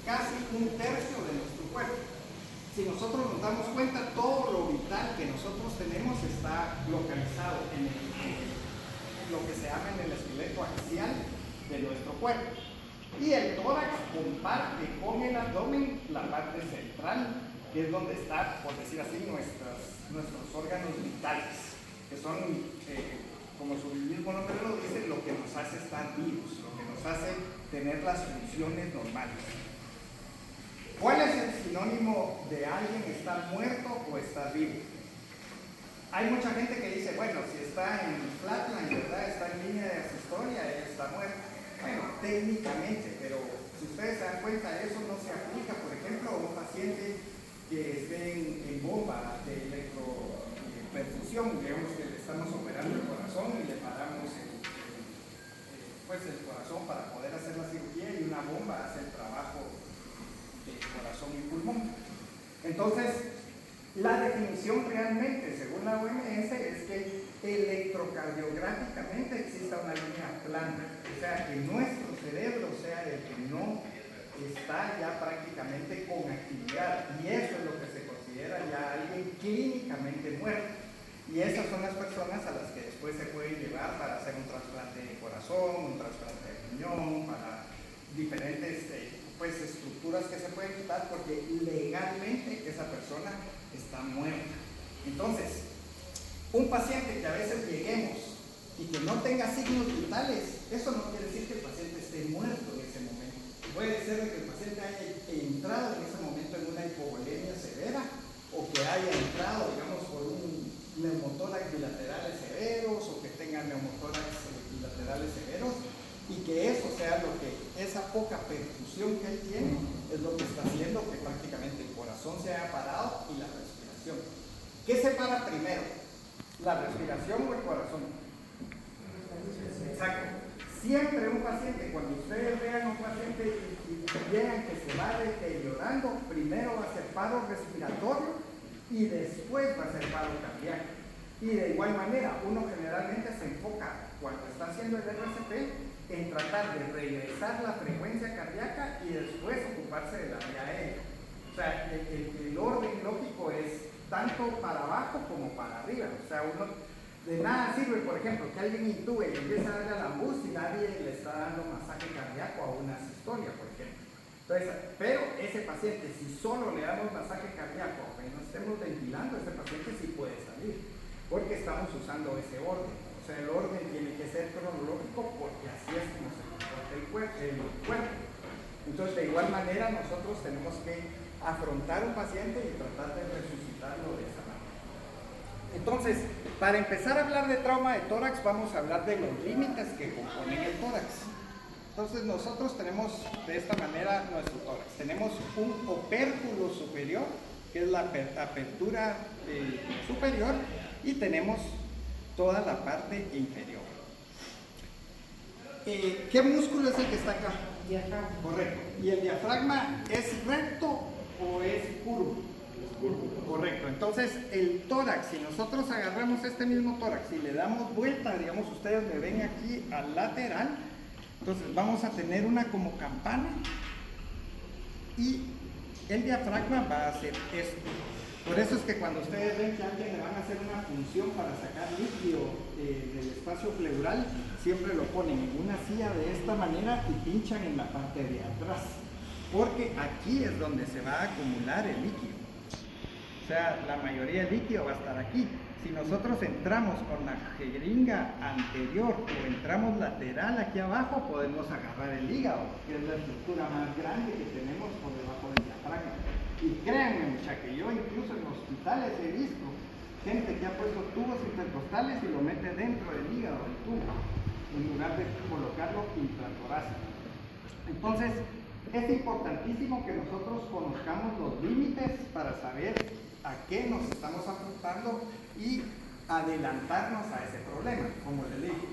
casi un tercio de nuestro cuerpo. Si nosotros nos damos cuenta, todo lo vital que nosotros tenemos está localizado en lo que se llama en el esqueleto axial de nuestro cuerpo. Y el tórax comparte con el abdomen la parte central, que es donde está, por decir así, nuestros órganos vitales, que son, como su mismo nombre lo dice, lo que nos hace estar vivos, lo que nos hace tener las funciones normales. ¿Cuál es el sinónimo de alguien estar muerto o estar vivo? Hay mucha gente que dice, bueno, si está en flatline, ¿verdad? Está en línea de asistolia, ella está muerta. Bueno, técnicamente, pero si ustedes se dan cuenta, eso no se aplica, por ejemplo, a un paciente que esté en bomba de electroperfusión, digamos que le estamos operando el corazón y le paramos el corazón para poder hacer la cirugía y una bomba hace el trabajo de corazón y pulmón. Entonces, la definición realmente, según la OMS, es que electrocardiográficamente exista una línea plana, o sea, que nuestro cerebro sea el que no está ya prácticamente con actividad, y eso es lo que se considera ya alguien clínicamente muerto. Y esas son las personas a las que después se pueden llevar para hacer un trasplante de corazón, un trasplante de riñón, para diferentes estructuras que se pueden quitar, porque legalmente esa persona está muerta. Entonces, un paciente que a veces lleguemos y que no tenga signos vitales, eso no quiere decir que el paciente esté muerto en ese momento. Puede ser que el paciente haya entrado en ese momento en una hipovolemia severa, o que haya entrado, digamos, por un neumotórax bilaterales severos, o que tenga neumotórax bilaterales severos, y que eso sea lo que, esa poca perfusión que él tiene, es lo que está haciendo que prácticamente el corazón se haya parado y la respiración. ¿Qué se para primero? ¿La respiración o el corazón? Exacto. Siempre un paciente, cuando ustedes vean a un paciente y vean que se va deteriorando, primero va a ser paro respiratorio y después va a ser paro cardíaco. Y de igual manera, uno generalmente se enfoca cuando está haciendo el RCP en tratar de regresar la frecuencia cardíaca y después ocuparse de la vía aérea. O sea, el orden lógico es tanto para abajo como para arriba. O sea, uno de nada sirve, por ejemplo, que alguien intube y empiece a darle a la ambus y nadie le está dando masaje cardíaco a una sistolia, por ejemplo. Entonces, pero ese paciente, si solo le damos masaje cardíaco, aunque no estemos ventilando, ese paciente sí puede salir, porque estamos usando ese orden. O sea, el orden tiene que ser cronológico porque así es como se comporta el cuerpo. Entonces, de igual manera, nosotros tenemos que afrontar un paciente y tratar de resucitarlo de esa manera. Entonces, para empezar a hablar de trauma de tórax, vamos a hablar de los límites que componen el tórax. Entonces, nosotros tenemos de esta manera nuestro tórax. Tenemos un opérculo superior, que es la apertura superior, y tenemos toda la parte inferior. ¿Qué músculo es el que está acá? Diafragma. Correcto. ¿Y el diafragma es recto o es curvo? Es curvo. Correcto. Entonces, el tórax, si nosotros agarramos este mismo tórax y le damos vuelta, digamos, ustedes me ven aquí al lateral, entonces vamos a tener una como campana y el diafragma va a hacer esto. Por eso es que cuando ustedes ven que a alguien le van a hacer una punción para sacar líquido del espacio pleural, siempre lo ponen en una silla de esta manera y pinchan en la parte de atrás, porque aquí es donde se va a acumular el líquido. O sea, la mayoría del líquido va a estar aquí. Si nosotros entramos con la jeringa anterior o entramos lateral aquí abajo, podemos agarrar el hígado, que es la estructura más grande que tenemos por debajo del diafragma. Y créanme, muchachos, que yo incluso en hospitales he visto gente que ha puesto tubos intercostales y lo mete dentro del hígado del tubo, en lugar de colocarlo intratorácico. Entonces, es importantísimo que nosotros conozcamos los límites para saber a qué nos estamos afrontando y adelantarnos a ese problema. Como les dije,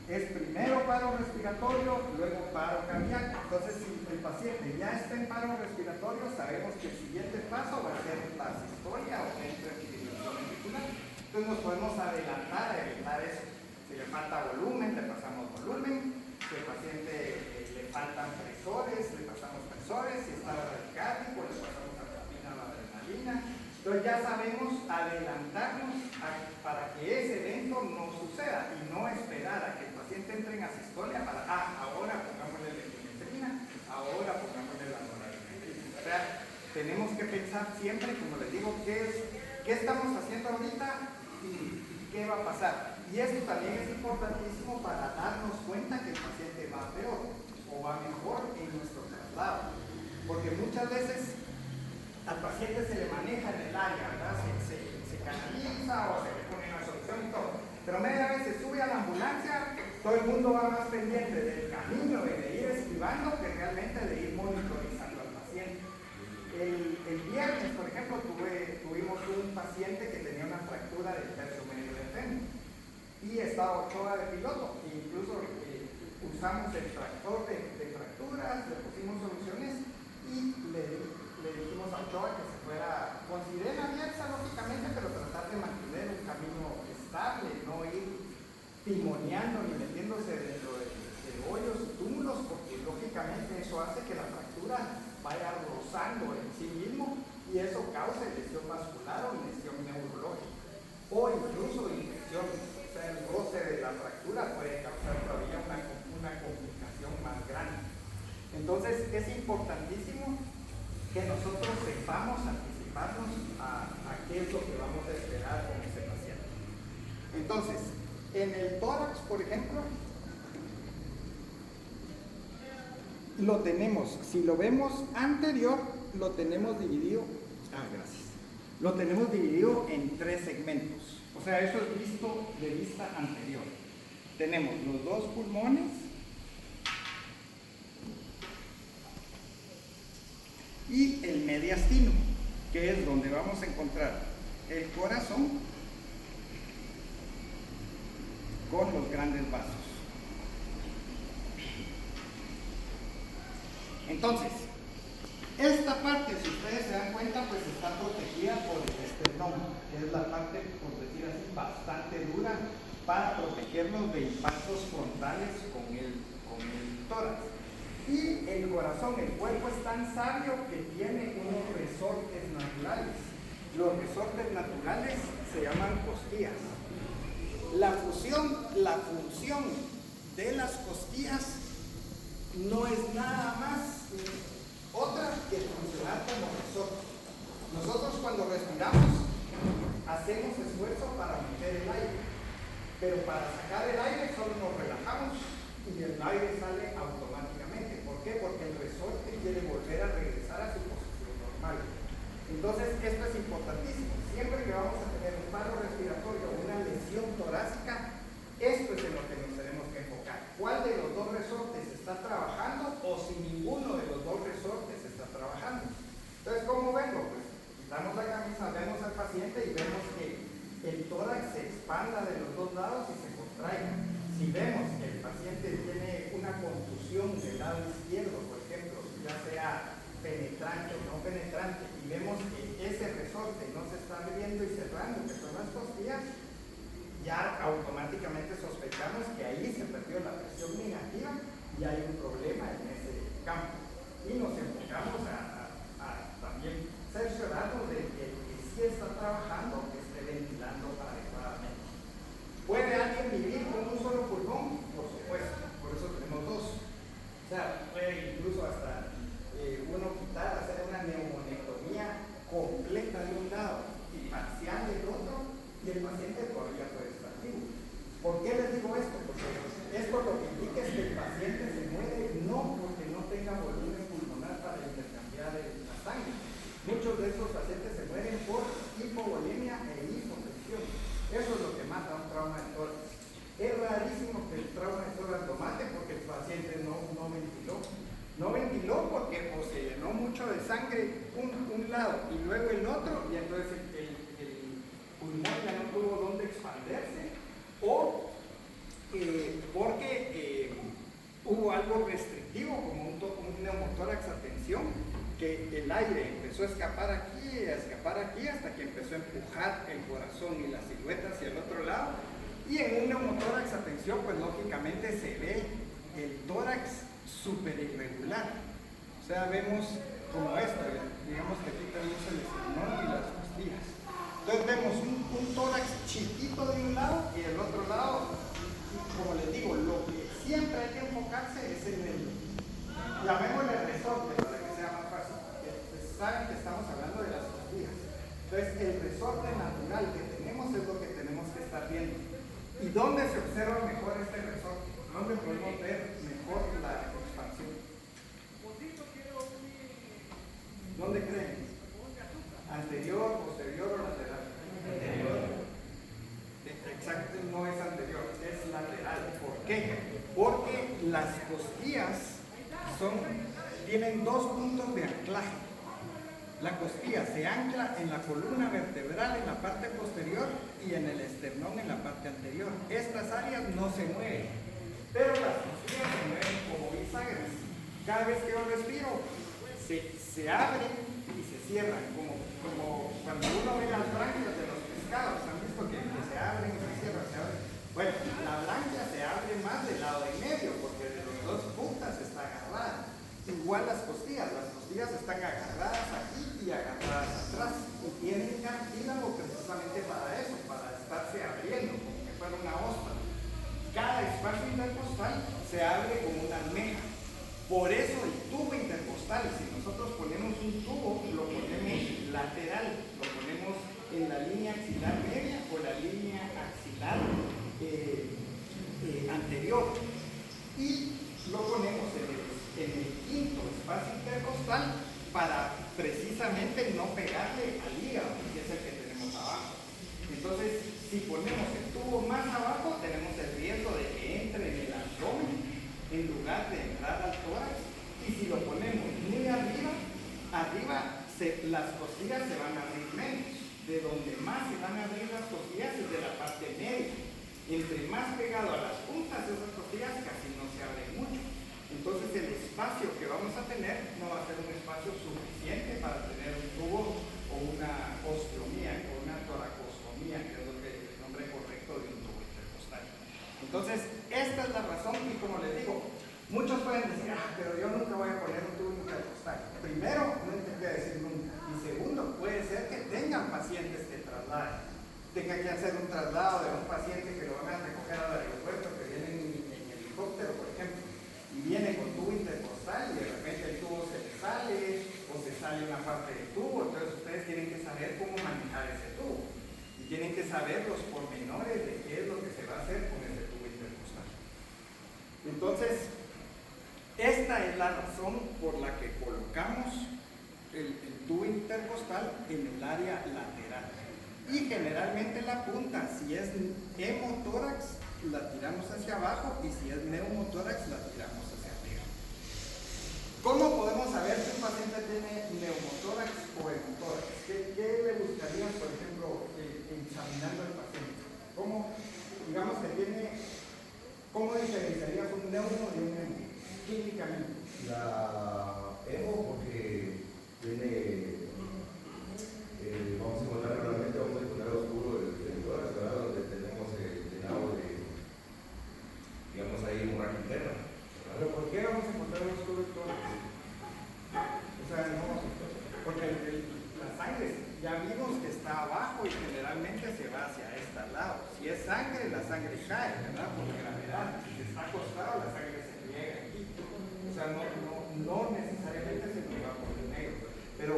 es primero paro respiratorio, luego paro cardíaco. Entonces, si el paciente ya está en paro respiratorio, sabemos que el siguiente paso va a ser la sistolia o centro de fibrilación ventricular. Entonces, nos podemos adelantar a evitar eso. Si le falta volumen, le pasamos volumen. Si el paciente le falta faltan presores, le pasamos presores, si está radicárdico, le pasamos atropina o adrenalina. Entonces ya sabemos adelantarnos para que ese evento no suceda y no esperar a que el paciente entre en asistolia para, ahora pongámosle la epinefrina, ahora pongámosle la noradrenalina. O sea, tenemos que pensar siempre, como les digo, qué estamos haciendo ahorita y qué va a pasar. Y esto también es importantísimo para darnos cuenta que el paciente va peor o va mejor en nuestro traslado. Porque muchas veces al paciente se le maneja en el área, ¿verdad? Se canaliza o se le pone una solución y todo. Pero media vez se sube a la ambulancia, todo el mundo va más pendiente del camino y de ir esquivando que realmente de ir monitorizando al paciente. El viernes, por ejemplo, tuvimos un paciente que tenía una fractura del tercio medio del fémur y estaba 8 horas de piloto. E incluso usamos el tractor de fracturas, le pusimos soluciones y le dijimos a Ochoa que se fuera con sirena abierta, lógicamente, pero tratar de mantener un camino estable, no ir timoneando ni metiéndose dentro de hoyos y túmulos, porque lógicamente eso hace que la fractura vaya rozando en sí mismo y eso cause lesión vascular o lesión neurológica o incluso infección. O sea, el roce de la fractura puede causar todavía una complicación más grande. Entonces es importantísimo que nosotros sepamos anticiparnos a qué es lo que vamos a esperar con ese paciente. Entonces, en el tórax, por ejemplo, lo tenemos, si lo vemos anterior, lo tenemos dividido, lo tenemos dividido en 3 segmentos. O sea, eso es visto de vista anterior. Tenemos los 2 pulmones y el mediastino, que es donde vamos a encontrar el corazón con los grandes vasos. Entonces, esta parte, si ustedes se dan cuenta, pues está protegida por el esternón, que es la parte, por decir así, bastante dura para protegernos de impactos frontales con el tórax. Y el corazón, el cuerpo es tan sabio que tiene unos resortes naturales. Los resortes naturales se llaman costillas. La función de las costillas no es nada más otra que funcionar como resorte. Nosotros cuando respiramos hacemos esfuerzo para meter el aire, pero para sacar el aire solo nos relajamos y el aire sale automáticamente. ¿Por qué? Porque el resorte quiere volver a regresar a su posición normal. Entonces esto es importantísimo. Siempre que vamos a tener un paro respiratorio o una lesión torácica, esto es en lo que nos tenemos que enfocar. ¿Cuál de los 2 resortes está trabajando o si ninguno de los 2 resortes está trabajando? Entonces, ¿cómo vengo? Pues quitamos la camisa, vemos al paciente y vemos que el tórax se expanda de los 2 lados y se contraiga. Si vemos que el paciente tiene una contusión del lado izquierdo, por ejemplo, ya sea penetrante o no penetrante, y vemos que ese resorte no se está abriendo y cerrando, que son las costillas, ya automáticamente sospechamos que ahí se perdió la presión negativa y hay un problema en ese campo. Y nos enfocamos a también cerciorarnos de que sí está trabajando, que esté ventilando adecuadamente. ¿Puede alguien vivir con un solo pulmón? Por supuesto, por eso tenemos 2. O sea, puede incluso hasta uno hacer una neumonectomía completa de un lado y parcial del otro, y el paciente todavía puede estar vivo. ¿Por qué les digo esto? Porque esto lo que indica es que el paciente se muere no porque no tenga volumen pulmonar para intercambiar la sangre. Muchos de estos pacientes se mueren por hipovolemia e hipotensión. Eso es lo que mata un trauma de tórax. Es rarísimo que el trauma de tórax lo mate porque el paciente no ventiló. No ventiló porque o se llenó mucho de sangre un lado y luego el otro, y entonces el pulmón ya no tuvo dónde expandirse, o porque hubo algo restrictivo como un neumotórax a tensión, que el aire empezó a escapar aquí hasta que empezó a empujar el corazón y la silueta hacia el otro lado, y en un neumotórax a tensión pues lógicamente se ve el tórax súper irregular. O sea, vemos como esto, digamos que aquí tenemos el esternón y las costillas. Entonces vemos un tórax chiquito de un lado y del otro lado, como les digo, lo que siempre hay que enfocarse es en el, llamémosle resorte para que sea más fácil. Saben que estamos hablando de las costillas. Entonces el resorte natural que tenemos es lo que tenemos que estar viendo. ¿Y dónde se observa mejor este resorte? ¿Dónde podemos ver mejor la expansión? ¿Dónde creen? ¿Anterior, posterior o lateral? Anterior. Exacto, no es anterior, es lateral. ¿Por qué? Porque las costillas tienen dos puntos de anclaje. La costilla se ancla en la columna vertebral en la parte posterior y en el esternón en la parte anterior. Estas áreas no se mueven, pero las costillas se mueven como bisagras. Cada vez que yo respiro, se abren y se cierran, como cuando uno ve las branquias de los pescados. ¿Han visto que se abren y se cierran? Bueno, la branquia se abre más del lado de medio, porque de las dos puntas está agarrada. Igual las costillas están agarradas aquí y agarradas atrás. Y tienen cartílago precisamente para eso, para estarse abriendo, como que fuera una ostra. Cada espacio intercostal se abre como una almeja. Por eso el tubo intercostal, si nosotros ponemos un tubo, lo ponemos lateral, lo ponemos en la línea axilar media o la línea axilar anterior. Y lo ponemos en el quinto espacio intercostal para precisamente no pegarle al hígado, que es el que tenemos abajo. Entonces, si ponemos el tubo más abajo, tenemos el riesgo de que entre en el abdomen en lugar de entrar al tórax, y si lo ponemos muy arriba, las costillas se van a abrir menos. De donde más se van a abrir las costillas es de la parte media. Entre más pegado a las puntas, esas costillas casi no se abren mucho. Entonces el espacio que vamos a tener no va a ser un espacio suficiente para tener un tubo o una osteomía o una toracostomía, que es el nombre correcto de un tubo intercostal. Entonces, esta es la razón, y como les digo, muchos pueden decir, pero yo nunca voy a poner un tubo intercostal. Primero, no intenté decir nunca. Y segundo, puede ser que tengan pacientes que trasladen. Tenga que hacer un traslado de un paciente que lo van a recoger al aeropuerto, que viene en helicóptero, por ejemplo, y viene con tubo intercostal y de repente el tubo se le sale o se sale una parte del tubo. Entonces ustedes tienen que saber cómo manejar ese tubo y tienen que saber los pormenores de qué es lo que se va a hacer con ese tubo intercostal. Entonces, esta es la razón por la que colocamos el tubo intercostal en el área lateral. Y generalmente la punta, si es hemotórax, la tiramos hacia abajo, y si es neumotórax, la tiramos hacia arriba. ¿Cómo podemos saber si un paciente tiene neumotórax o hemotórax? ¿Qué le buscarían, por ejemplo, examinando al paciente? Digamos que tiene, ¿cómo diferenciarías un neumo de un hemo? Clínicamente. La hemo porque tiene, vamos a encontrar realmente, vamos a encontrar oscuro el tórax, ¿verdad? Donde tenemos el llenado de, digamos ahí, hemorragia interna. ¿Pero por qué vamos a encontrar oscuro el tórax? O sea, no, porque la sangre, ya vimos que está abajo y generalmente se va hacia este lado. Si es sangre, la sangre cae, ¿verdad? Por gravedad. Si está acostado, la sangre se pliega aquí. O sea, no necesariamente se nos va por el negro. Pero,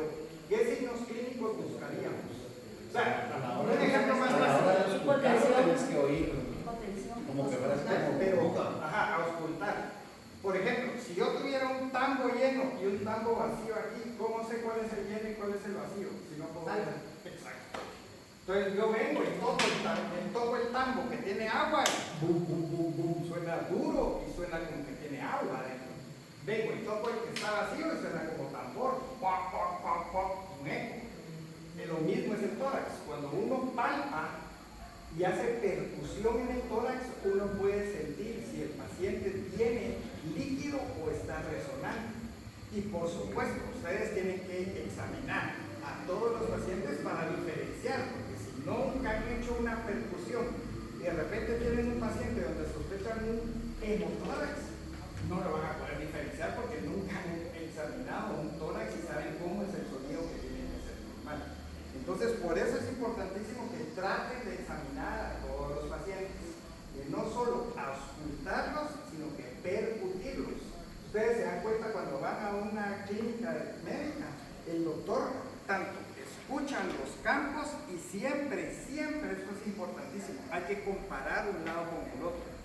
¿qué signos clínicos buscaríamos? O sea, un ejemplo más fácil. Tienes que oír como que parece como auscultar. Por ejemplo, si yo tuviera un tambo lleno y un tambo vacío aquí, ¿cómo sé cuál es el lleno y cuál es el vacío? Si no puedo ver. Exacto. Entonces yo vengo y toco el tambo que tiene agua, bum, bum, bum, bum, suena duro y suena como que tiene agua adentro. Vengo y toco el que está vacío y suena como tambor, pop, pop, pop, pop, un eco. Lo mismo es el tórax. Cuando uno palpa y hace percusión en el tórax, uno puede sentir si el paciente tiene líquido o está resonando. Y por supuesto, ustedes tienen que examinar a todos los pacientes para diferenciar, porque si nunca han hecho una percusión y de repente tienen un paciente donde sospechan un hemotórax, no lo van a poder diferenciar. diferenciar porque nunca han examinado un tórax y saben cómo es el sonido que tiene que ser normal. Entonces, por eso es importantísimo que traten de examinar a todos los pacientes, y no solo auscultarlos, sino que percutirlos. Ustedes se dan cuenta cuando van a una clínica médica, el doctor tanto escuchan los campos y siempre, esto es importantísimo, hay que comparar un lado con el otro.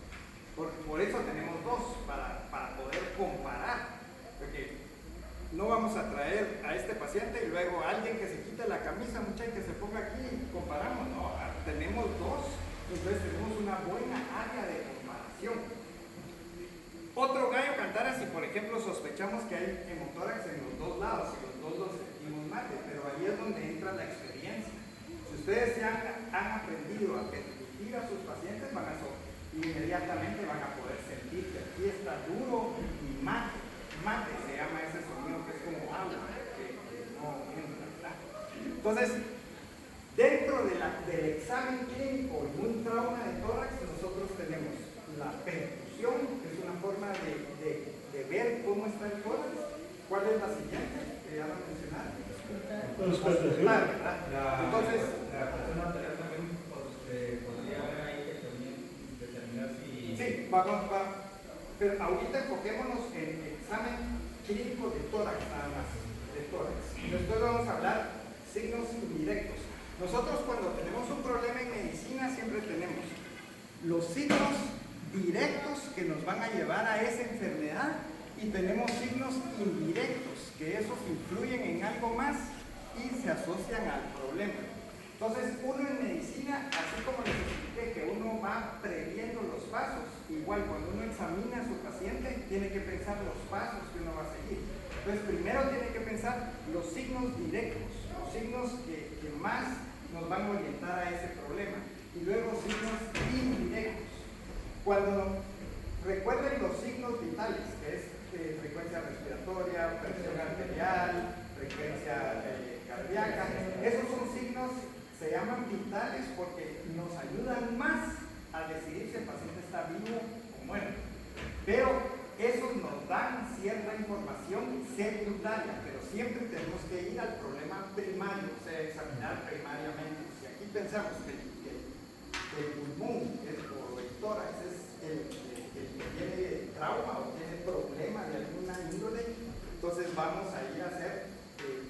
Por eso tenemos dos, para poder comparar. Porque no vamos a traer a este paciente y luego a alguien que se quite la camisa, muchacho, que se ponga aquí y comparamos. No, tenemos dos, entonces tenemos una buena área de comparación. Otro gallo cantar si por ejemplo sospechamos que hay hemotórax en los dos lados y los dos los sentimos mal, pero ahí es donde entra la experiencia. Si ustedes se han aprendido a permitir a sus pacientes, inmediatamente van a poder sentir que aquí está duro y mate se llama ese sonido que es como agua, que no entra, ¿verdad? Entonces, dentro del examen clínico en un trauma de tórax, nosotros tenemos la percusión, que es una forma de ver cómo está el tórax. ¿Cuál es la siguiente? Que ya lo mencionaste. Auscultar, ¿verdad? Entonces, la persona anterior también podría haber ahí que también determinar si... Sí, pero ahorita enfoquémonos en el examen clínico de tórax nada más, de tórax. Después vamos a hablar signos indirectos. Nosotros cuando tenemos un problema en medicina siempre tenemos los signos directos que nos van a llevar a esa enfermedad y tenemos signos indirectos que esos influyen en algo más y se asocian al problema. Entonces, uno en medicina, así como les expliqué que uno va previendo los pasos, igual cuando uno examina a su paciente, tiene que pensar los pasos que uno va a seguir. Entonces, primero tiene que pensar los signos directos, los signos que más nos van a orientar a ese problema, y luego signos indirectos. Cuando recuerden los signos vitales, que es frecuencia respiratoria, presión arterial, frecuencia cardíaca, esos son signos, se llaman vitales porque nos ayudan más a decidir si el paciente está vivo o muerto. Pero esos nos dan cierta información secundaria, pero siempre tenemos que ir al problema primario, o sea, examinar primariamente. Si aquí pensamos que el pulmón o el tórax es el que tiene trauma o tiene problema de alguna índole, entonces vamos a ir a hacer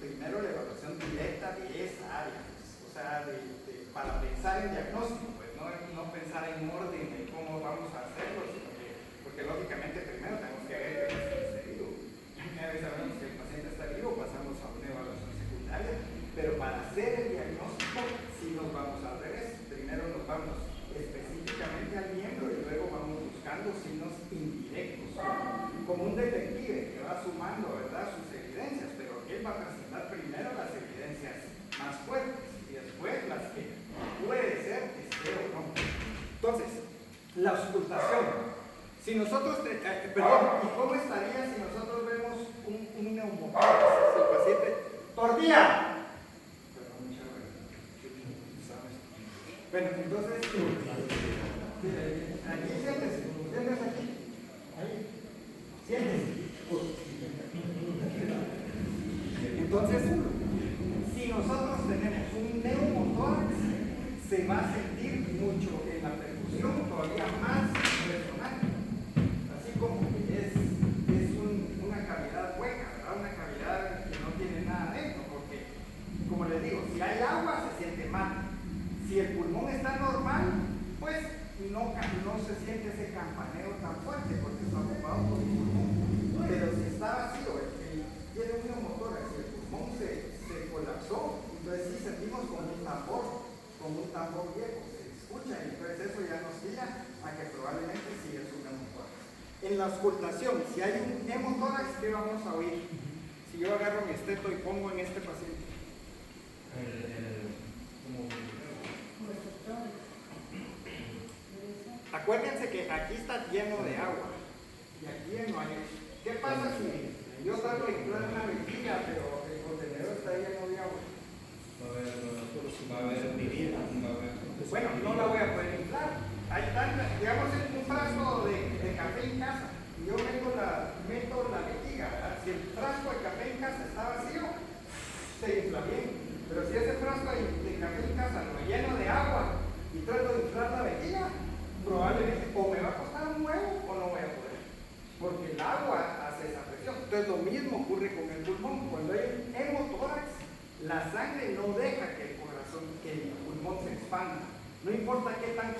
primero la evaluación directa de esa área, pues, o sea, para pensar en diagnóstico, pues, no pensar en orden de cómo vamos a hacerlo, sino porque lógicamente primero tenemos que ver que el paciente esté vivo. Una vez sabemos que el paciente está vivo, pasamos a una evaluación secundaria, pero para hacer el diagnóstico sí nos vamos al revés. Primero nos vamos específicamente al miembro y luego vamos buscando signos indirectos, como un detective que va sumando, ¿verdad?, sus evidencias, pero él va a presentar primero las evidencias más fuertes y después las que puede ser que esté o no. Entonces, la auscultación. Si nosotros, ¿y cómo estaría si nosotros vemos un neumotórax? Si el paciente, ¡tordilla! Bueno, entonces, aquí siéntese, aquí, ahí, siéntese. Entonces, si nosotros tenemos un neumotórax, se va a sentir mucho en la percusión, todavía más resonante. Así como que es una cavidad hueca, ¿verdad? Una cavidad que no tiene nada dentro, porque, como les digo, si hay agua se siente mal. Si el pulmón está normal, pues no se siente ese campaneo tan fuerte porque está ocupado por el pulmón. Pero si está vacío, tiene un neumotórax y el pulmón se colapsó, entonces sí sentimos como un tambor viejo, se escucha y entonces eso ya nos guía a que probablemente sí es un neumotórax. En la auscultación, si hay un neumotórax, ¿qué vamos a oír? Si yo agarro mi esteto y pongo en este paciente. Acuérdense que aquí está lleno de agua y aquí no hay. ¿Qué pasa si yo trato de inflar una vejiga pero el contenedor está lleno de agua? Va a haber vivir. Bueno, no la voy a poder inflar. Hay tanta, digamos, un frasco de café en casa y yo meto meto la vejiga, ¿verdad? Si el frasco de café en casa está vacío, se infla bien. Pero si ese frasco de café en casa lo lleno de agua y trato de inflar la vejiga, probablemente o me va a costar un huevo o no voy a poder. Porque el agua hace esa presión. Entonces lo mismo ocurre con el pulmón. Cuando hay un hemotórax, la sangre no deja que el pulmón se expanda. No importa qué tan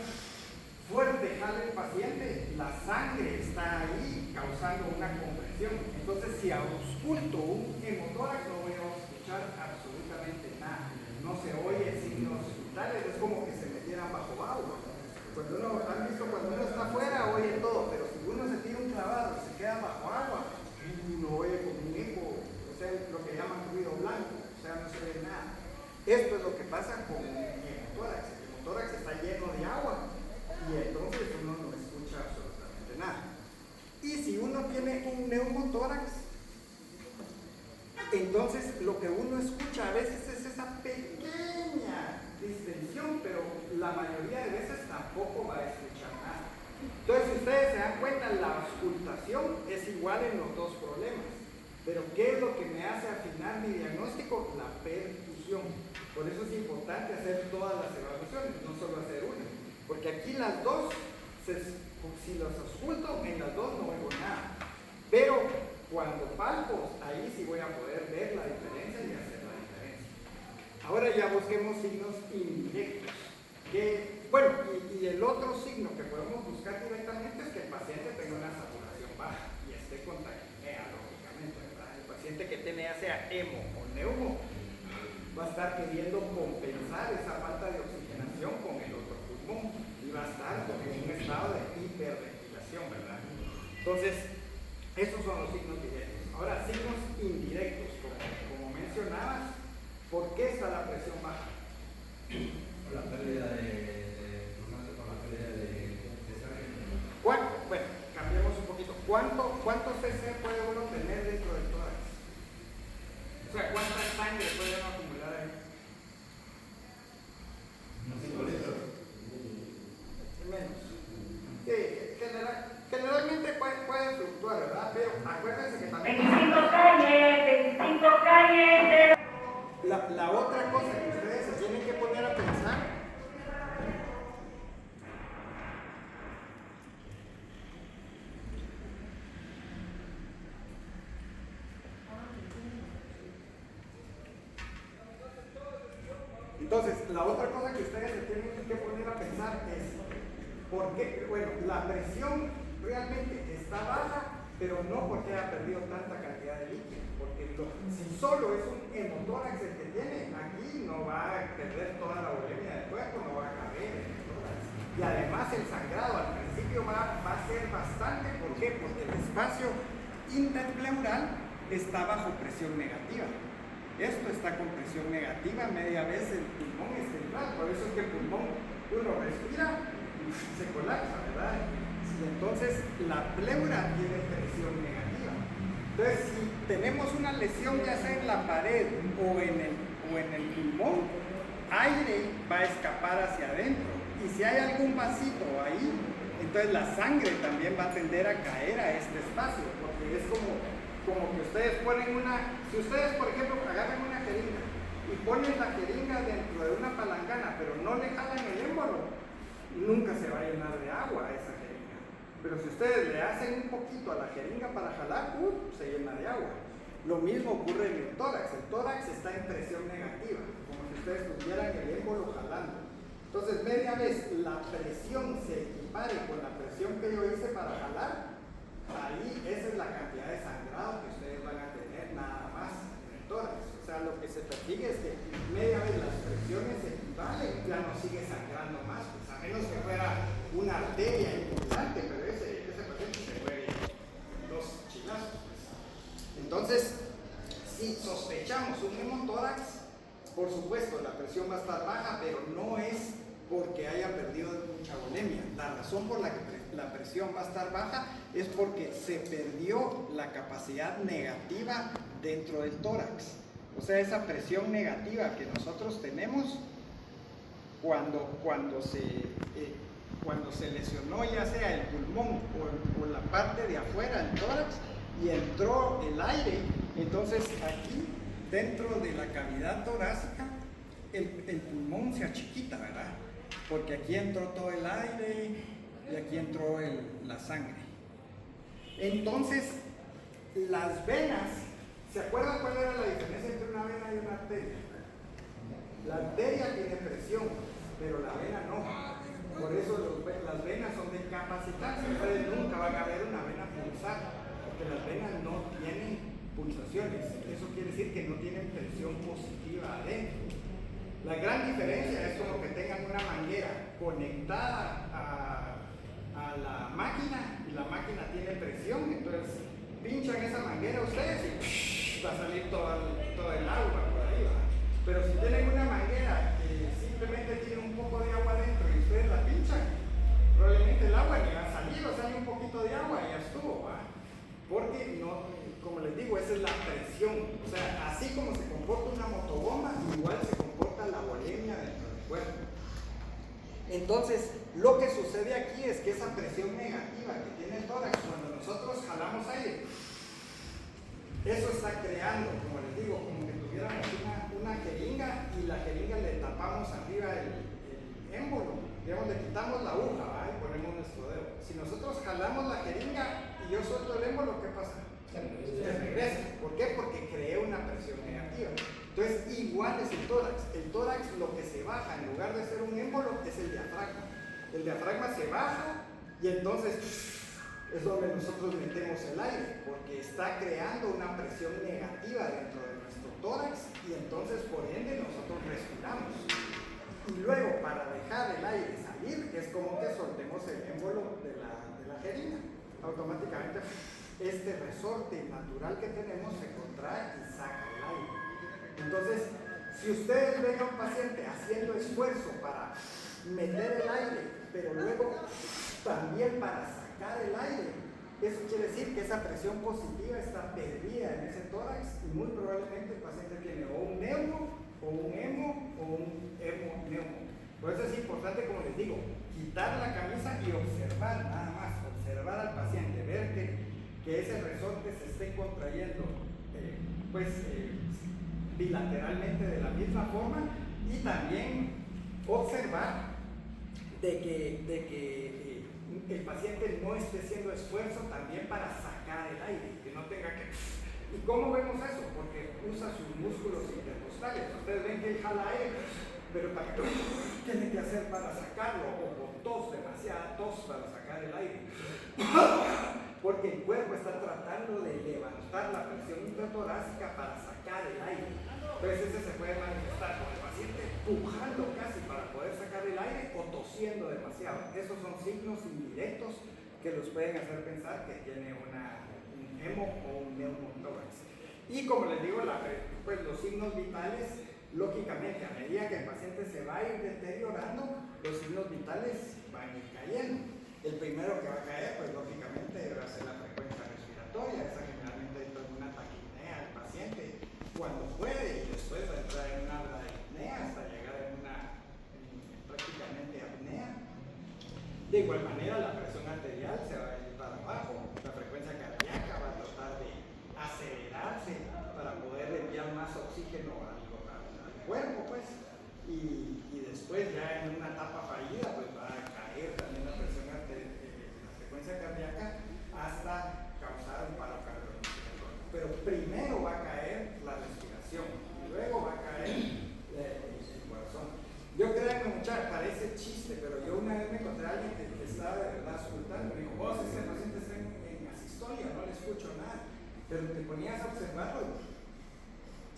fuerte jale el paciente, la sangre está ahí causando una compresión. Entonces, si ausculto un hemotórax, no voy a escuchar absolutamente nada. No se oye signos vitales, es como que se metieran bajo agua. Cuando uno, han visto cuando uno está afuera, oye todo, pero si uno se tira un clavado y se queda bajo agua, uno oye como un eco, o sea, lo que llaman ruido blanco, o sea, no se ve nada. Esto es lo que pasa con el hemotórax. El hemotórax está lleno de agua y entonces uno no escucha absolutamente nada. Y si uno tiene un neumotórax, entonces lo que uno escucha a veces es esa pequeña distensión, pero la mayoría de veces tampoco va a escuchar nada. Entonces, si ustedes se dan cuenta, la auscultación es igual en los dos problemas. Pero ¿qué es lo que me hace afinar mi diagnóstico? La percusión. Por eso es importante hacer todas las evaluaciones, no solo hacer una. Porque aquí las dos, si las ausculto, en las dos no oigo nada. Pero cuando palpo, ahí sí voy a poder ver la diferencia y hacer la diferencia. Ahora ya busquemos signos indirectos. Bueno, y el otro signo que podemos buscar directamente es que el paciente tenga una saturación baja y esté con taquipnea, lógicamente, ¿verdad? El paciente que tiene ya sea hemo o neumo va a estar queriendo compensar esa falta de oxigenación con el otro pulmón y va a estar en un estado de hiperventilación, ¿verdad? Entonces, esos son los signos directos. Ahora, signos indirectos, como mencionabas, ¿por qué está la presión baja? La pérdida de sangre. Bueno, cambiamos un poquito. ¿Cuánto cc puede uno tener dentro del tórax? O sea, ¿cuánta sangre puede uno acumular ahí? Unos 5 litros. Menos. Sí, generalmente puede fluctuar, ¿verdad? Pero acuérdense que también... 25 calles. La otra cosa que ustedes se tienen que poner a pensar es por qué, bueno, la presión realmente está baja, pero no porque haya perdido tanta cantidad de líquido, porque si solo es un hemotórax el que tiene, aquí no va a perder toda la volemia del cuerpo, no va a caber en el tórax. Y además el sangrado al principio va a ser bastante, ¿por qué? Porque el espacio interpleural está bajo presión negativa. Esto está con presión negativa, media vez el pulmón es central, por eso es que el pulmón uno respira y se colapsa, ¿verdad? Y entonces la pleura tiene presión negativa. Entonces, si tenemos una lesión ya sea en la pared o en el pulmón, aire va a escapar hacia adentro. Y si hay algún vasito ahí, entonces la sangre también va a tender a caer a este espacio, porque es como que ustedes ponen si ustedes por ejemplo agarran una jeringa y ponen la jeringa dentro de una palangana pero no le jalan el émbolo, nunca se va a llenar de agua esa jeringa. Pero si ustedes le hacen un poquito a la jeringa para jalar, se llena de agua. Lo mismo ocurre en el tórax está en presión negativa, como si ustedes tuvieran el émbolo jalando. Entonces media vez la presión se equipare con la presión que yo hice para jalar, ahí esa es la cantidad de sangrado que ustedes van a tener nada más en el tórax. O sea, lo que se persigue es que media vez las presiones se equiparen, ya no sigue sangrando más, pues a menos que fuera una arteria importante, pero ese paciente se muere dos chilazos. Pues. Entonces, si sospechamos un hemotórax, por supuesto la presión va a estar baja, pero no es porque haya perdido mucha volemia. La razón por la que la presión va a estar baja es porque se perdió la capacidad negativa dentro del tórax. O sea, esa presión negativa que nosotros tenemos cuando se lesionó ya sea el pulmón o la parte de afuera del tórax, y entró el aire. Entonces aquí, dentro de la cavidad torácica, el pulmón se achiquita, ¿verdad? Porque aquí entró todo el aire y aquí entró la sangre. Entonces, las venas, ¿se acuerdan cuál era la diferencia entre una vena y una arteria? La arteria tiene presión, pero la vena no. Por eso las venas son de capacitancia. Ustedes nunca van a ver una vena pulsar, porque las venas no tienen pulsaciones. Eso quiere decir que no tienen presión positiva adentro. La gran diferencia es como que tengan una manguera conectada a la máquina y la máquina tiene presión, entonces pinchan esa manguera ustedes y va a salir todo el agua por ahí, ¿va? Pero si tienen una manguera que simplemente tiene un poco de agua dentro y ustedes la pinchan, probablemente el agua ni va a salir, o sale un poquito de agua y ya estuvo, ¿va? Porque no, como les digo, esa es la presión. O sea, así como se comporta una motobomba, igual se comporta la volemia dentro del cuerpo. Entonces, lo que sucede aquí es que esa presión negativa que tiene el tórax, cuando nosotros jalamos aire, eso está creando, como les digo, como que tuviéramos una jeringa y la jeringa le tapamos arriba el émbolo. Digamos, le quitamos la aguja, ¿va? Y ponemos nuestro dedo. Si nosotros jalamos la jeringa y yo suelto el émbolo, ¿qué pasa? Se regresa. ¿Por qué? Porque creé una presión negativa. Entonces, igual es el tórax. El tórax, lo que se baja en lugar de ser un émbolo, es el diafragma. El diafragma se baja y entonces es donde nosotros metemos el aire, porque está creando una presión negativa dentro de nuestro tórax y entonces, por ende, nosotros respiramos. Y luego, para dejar el aire salir, es como que soltemos el émbolo de la jeringa. Automáticamente, este resorte natural que tenemos se contrae y saca el aire. Entonces, si ustedes ven a un paciente haciendo esfuerzo para meter el aire, pero luego también para sacar el aire, eso quiere decir que esa presión positiva está perdida en ese tórax y muy probablemente el paciente tiene o un neumo, o un hemo, o un hemo-neumo. Por eso es importante, como les digo, quitar la camisa y observar, nada más, observar al paciente, ver que ese resorte se esté contrayendo bilateralmente de la misma forma y también observar de que el paciente no esté haciendo esfuerzo también para sacar el aire, que no tenga que... ¿Y cómo vemos eso? Porque usa sus músculos intercostales. Ustedes ven que él jala aire, pero para que tiene que hacer para sacarlo, o tos, demasiada tos para sacar el aire. Porque el cuerpo está tratando de levantar la presión intratorácica para sacar el aire. Entonces ese se puede manifestar con el paciente pujando casi para poder sacar el aire o tosiendo demasiado. Esos son signos indirectos que los pueden hacer pensar que tiene un hemo o un neumotórax. Y como les digo, los signos vitales, lógicamente, a medida que el paciente se va a ir deteriorando, los signos vitales van a ir cayendo. El primero que va a caer, pues lógicamente va a ser la frecuencia respiratoria. Esa generalmente entra en una taquipnea del paciente cuando puede, y después va a entrar en una apnea hasta llegar en prácticamente apnea. De igual manera, la presión arterial se va a ir para abajo, la frecuencia cardíaca va a tratar de acelerarse para poder enviar más oxígeno al cuerpo, pues, y después ya en una etapa fallida, pues va a caer también la presión arterial, la frecuencia cardíaca, hasta causar un paro cardiorrespiratorio. Pero primero va a caer la respiración, y luego va a caer el corazón. Yo creo que muchachos, parece chiste, pero yo una vez me encontré a alguien que estaba de verdad auscultando, me dijo, vos, ese paciente está en asistolia, no le escucho nada, pero te ponías a observarlo,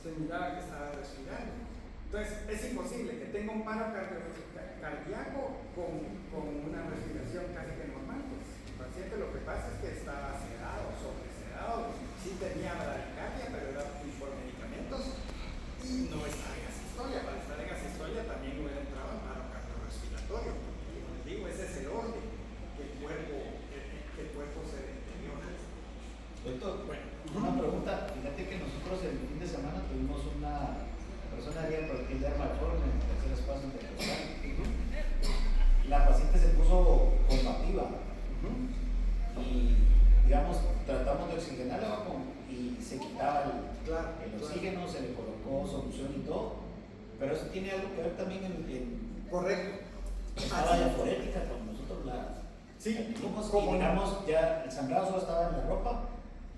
se miraba que estaba respirando. Entonces, es imposible que tenga un paro cardíaco con una respiración casi que normal. Pues, el paciente lo que pasa es que estaba sedado, sobresedado, sí tenía bradicardia, pero era por medicamentos y no estaba en asistolia. Para estar en asistolia también hubiera entrado en paro cardiorrespiratorio. Y como les digo, ese es el orden, que el cuerpo se deteriora. Doctor, bueno, una pregunta. Fíjate que nosotros el fin de semana tuvimos una persona haría por el dermaforme en el tercer espacio intercostal. La paciente se puso combativa y, digamos, tratamos de oxigenarlo y se quitaba el oxígeno, se le colocó solución y todo, pero eso tiene algo que ver también en Correcto. estaba de forética cuando nosotros la metimos, como y digamos, ya el sangrado solo estaba en la ropa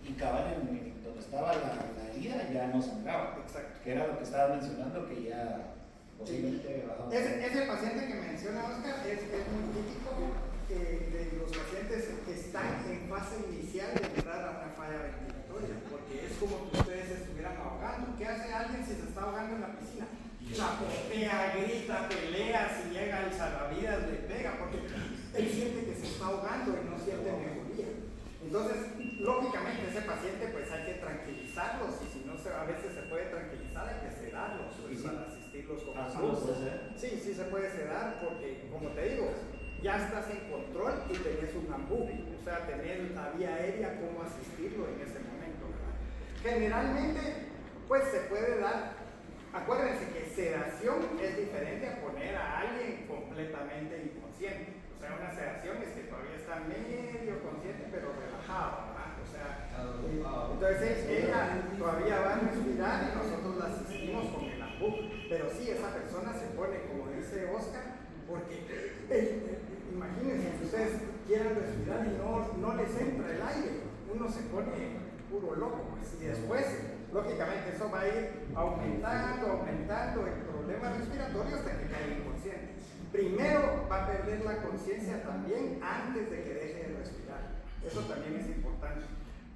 y cabal en donde estaba la herida ya no sangraba. Exacto. Que era lo que estaba mencionando, que ya posiblemente había bajado. Ese paciente que menciona Oscar es muy típico de los pacientes que están en fase inicial de entrar a una falla ventilatoria, porque es como que ustedes se estuvieran ahogando. ¿Qué hace alguien si se está ahogando en la piscina? Chapotea, grita, pelea, si llega el salvavidas le pega, porque él siente que se está ahogando y no siente mejoría. Entonces, lógicamente ese paciente pues hay que tranquilizarlos, y si no a veces se puede tranquilizar, hay que sedarlos pues, para asistirlos con Sí, sí se puede sedar, porque como te digo, ya estás en control y tenés un ambú, o sea, tenés la vía aérea cómo asistirlo en ese momento, ¿verdad? Generalmente, pues se puede dar. Acuérdense que sedación es diferente a poner a alguien completamente inconsciente. O sea, una sedación es que todavía está medio consciente pero relajado, ¿verdad? O sea, entonces ella todavía va a respirar y nosotros la asistimos con el ambú. Pero sí, esa persona se pone, como dice Oscar, porque imagínense que ustedes quieran respirar y no les entra el aire. Uno se pone puro loco, pues, y después lógicamente eso va a ir aumentando el problema respiratorio hasta que caiga inconsciente. Primero va a perder la conciencia también antes de que deje de respirar. Eso también es importante.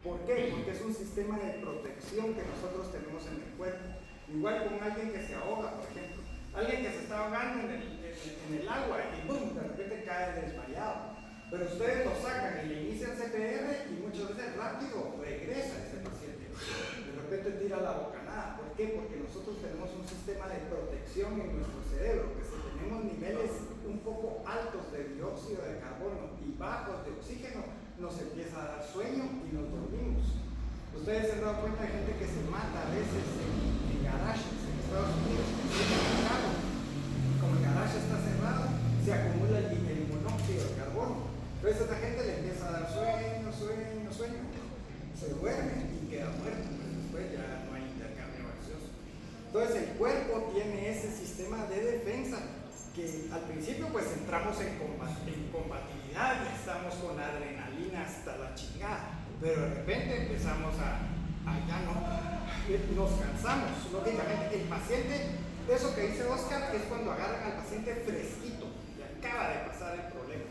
¿Por qué? Porque es un sistema de protección que nosotros tenemos en el cuerpo. Igual con alguien que se ahoga, por ejemplo. Alguien que se está ahogando en el agua y ¡boom!, de repente cae desmayado. Pero ustedes lo sacan y le inician CPR y muchas veces rápido regresa ese paciente. De repente tira la bocanada. ¿Por qué? Porque nosotros tenemos un sistema de protección en nuestro cerebro, que si tenemos niveles un poco altos de dióxido de carbono y bajos de oxígeno, nos empieza a dar sueño y nos dormimos. Ustedes se han dado cuenta de gente que se mata a veces en garajes en Estados Unidos, como el garaje está cerrado, se acumula el monóxido de carbono. Entonces a esa gente le empieza a dar sueño, se duerme y queda muerto, pues después ya no hay intercambio gaseoso. Entonces el cuerpo tiene ese sistema de defensa que al principio pues entramos en combatividad y estamos con la adrenalina hasta la chingada, pero de repente empezamos a ya no, nos cansamos. Lógicamente el paciente, eso que dice Oscar, es cuando agarran al paciente fresquito y acaba de pasar el problema.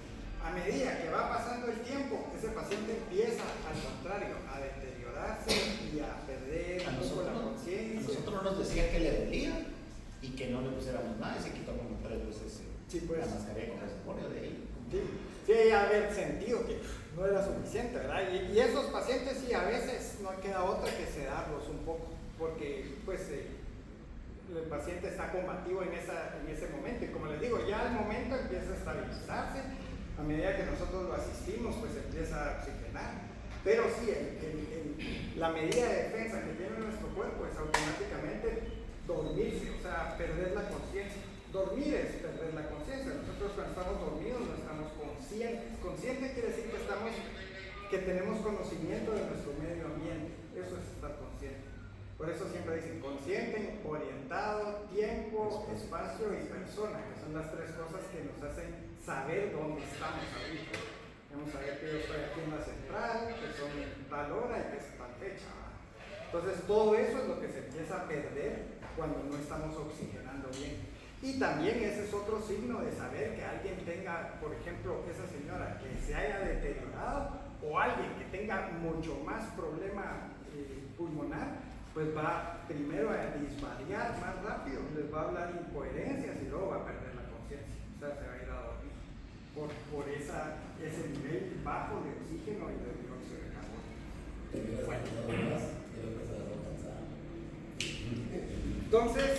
A medida que va pasando el tiempo, ese paciente empieza, al contrario, a deteriorarse y a perder un poco la conciencia. A nosotros nos decía que le dolía y que no le pusiéramos nada y se quitó como 3 veces la mascarilla con reservorio de ahí. Sí, haber sentido que no era suficiente, ¿verdad? Y esos pacientes sí, a veces no queda otra que sedarlos un poco, porque pues el paciente está combativo en ese momento. Y como les digo, ya al momento empieza a estabilizarse. A medida que nosotros lo asistimos, pues empieza a oxigenar. Pero sí, la medida de defensa que tiene nuestro cuerpo es automáticamente dormirse, o sea, perder la conciencia. Dormir es perder la conciencia. Nosotros cuando estamos dormidos no estamos conscientes. Consciente quiere decir que tenemos conocimiento de nuestro medio ambiente. Eso es estar consciente. Por eso siempre dicen consciente, orientado, tiempo, espacio y persona, que son las 3 cosas que nos hacen saber dónde estamos ahorita. Vamos a ver que yo estoy aquí en la central, que son tal hora y que es tal fecha. Entonces todo eso es lo que se empieza a perder cuando no estamos oxigenando bien. Y también ese es otro signo de saber que alguien tenga, por ejemplo, esa señora que se haya deteriorado o alguien que tenga mucho más problema pulmonar, pues va primero a disvariar más rápido, les va a hablar incoherencias y luego va a perder la conciencia, o sea, se va a ir a dormir por ese nivel bajo de oxígeno y de dióxido de carbono. Entonces,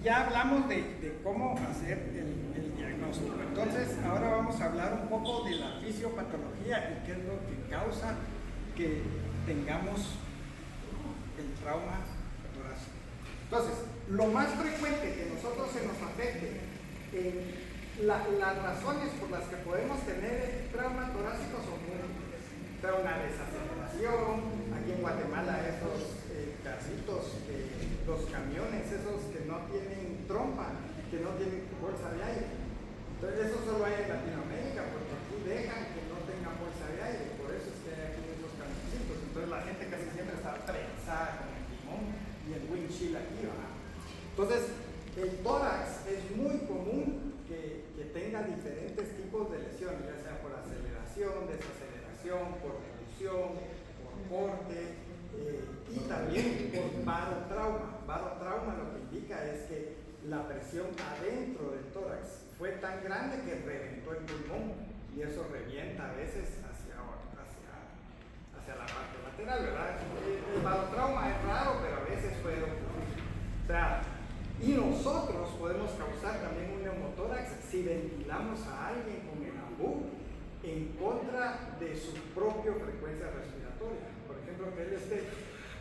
ya hablamos de cómo hacer el diagnóstico. Entonces, ahora vamos a hablar un poco de la fisiopatología y qué es lo que causa que tengamos el trauma torácico. Entonces, lo más frecuente que nosotros se nos afecte las razones por las que podemos tener trauma torácico son múltiples. Pero una desaceleración, aquí en Guatemala esos carritos, los camiones, esos que no tienen trompa, que no tienen bolsa de aire. Entonces eso solo hay en Latinoamérica, porque aquí dejan que no tengan bolsa de aire, por eso es que hay aquí esos camioncitos. Entonces la gente casi siempre está prensada con el timón y el windshield aquí, ¿verdad? Entonces el tórax es muy común que tenga diferentes tipos de lesiones, ya sea por aceleración, desaceleración, por reducción, por corte y también por barotrauma. Barotrauma lo que indica es que la presión adentro del tórax fue tan grande que reventó el pulmón y eso revienta a veces hacia la parte lateral, ¿verdad? El barotrauma es raro, pero a veces puede ocurrir. O sea, y nosotros podemos causar también un neumotórax si ventilamos a alguien con el ambú en contra de su propia frecuencia respiratoria. Por ejemplo, que él esté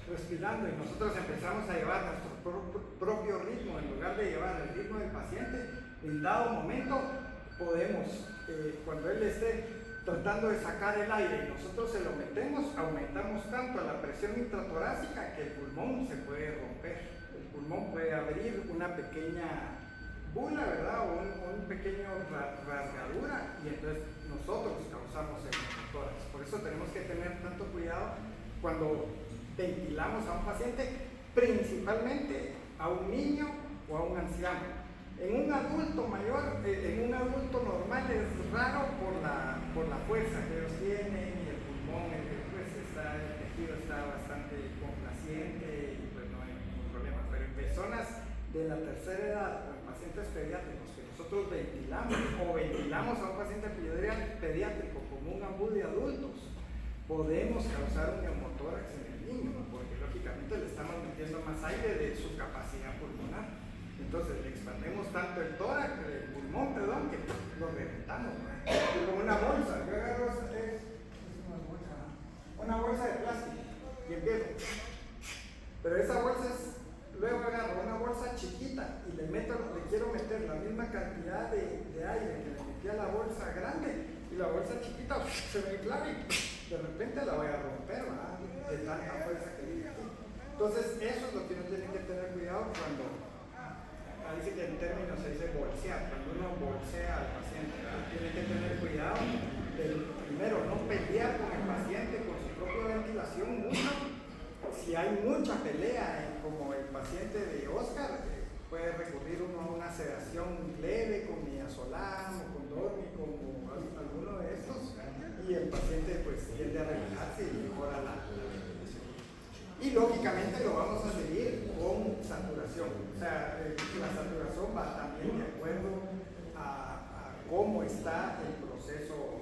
respirando y nosotros empezamos a llevar nuestro propio ritmo en lugar de llevar el ritmo del paciente, en dado momento podemos, cuando él esté tratando de sacar el aire y nosotros se lo metemos, aumentamos tanto la presión intratorácica que el pulmón se puede romper. El pulmón puede abrir una pequeña bula, ¿verdad? O un pequeño rasgadura y entonces nosotros causamos el neumotórax. Por eso tenemos que tener tanto cuidado cuando ventilamos a un paciente, principalmente a un niño o a un anciano. En un adulto mayor, en un adulto normal es raro por la fuerza que ellos tienen y el pulmón, el tejido está bastante complaciente y pues no hay ningún problema. Pero en personas de la tercera edad o en pacientes pediátricos que nosotros ventilamos o ventilamos a un paciente pediátrico como un ambú de adultos, podemos causar un neumotórax en el niño, porque lógicamente le estamos metiendo más aire de su capacidad pulmonar. Entonces le expandemos tanto el tórax, el pulmón, perdón, que lo reventamos, ¿no? Y como una bolsa, yo agarro una bolsa de plástico y empiezo. Pero esa bolsa es, luego agarro una bolsa chiquita y le quiero meter la misma cantidad de aire que le metí a la bolsa grande y la bolsa chiquita se me inflama y de repente la voy a romper, ¿verdad? De tanta fuerza que viene aquí. Entonces, eso es lo que uno tiene que tener cuidado cuando, dice que en términos se dice bolsear, cuando uno bolsea al paciente, ¿verdad? Tiene que tener cuidado de, primero, no pelear con el paciente con su propia ventilación mucho. Si hay mucha pelea, como el paciente de Oscar, puede recurrir uno a una sedación leve con midazolam o con dormicum o alguno de estos. Y el paciente pues tiende a relajarse y mejora la ventilación. Y lógicamente lo vamos a seguir con saturación. O sea, la saturación va también de acuerdo a cómo está el proceso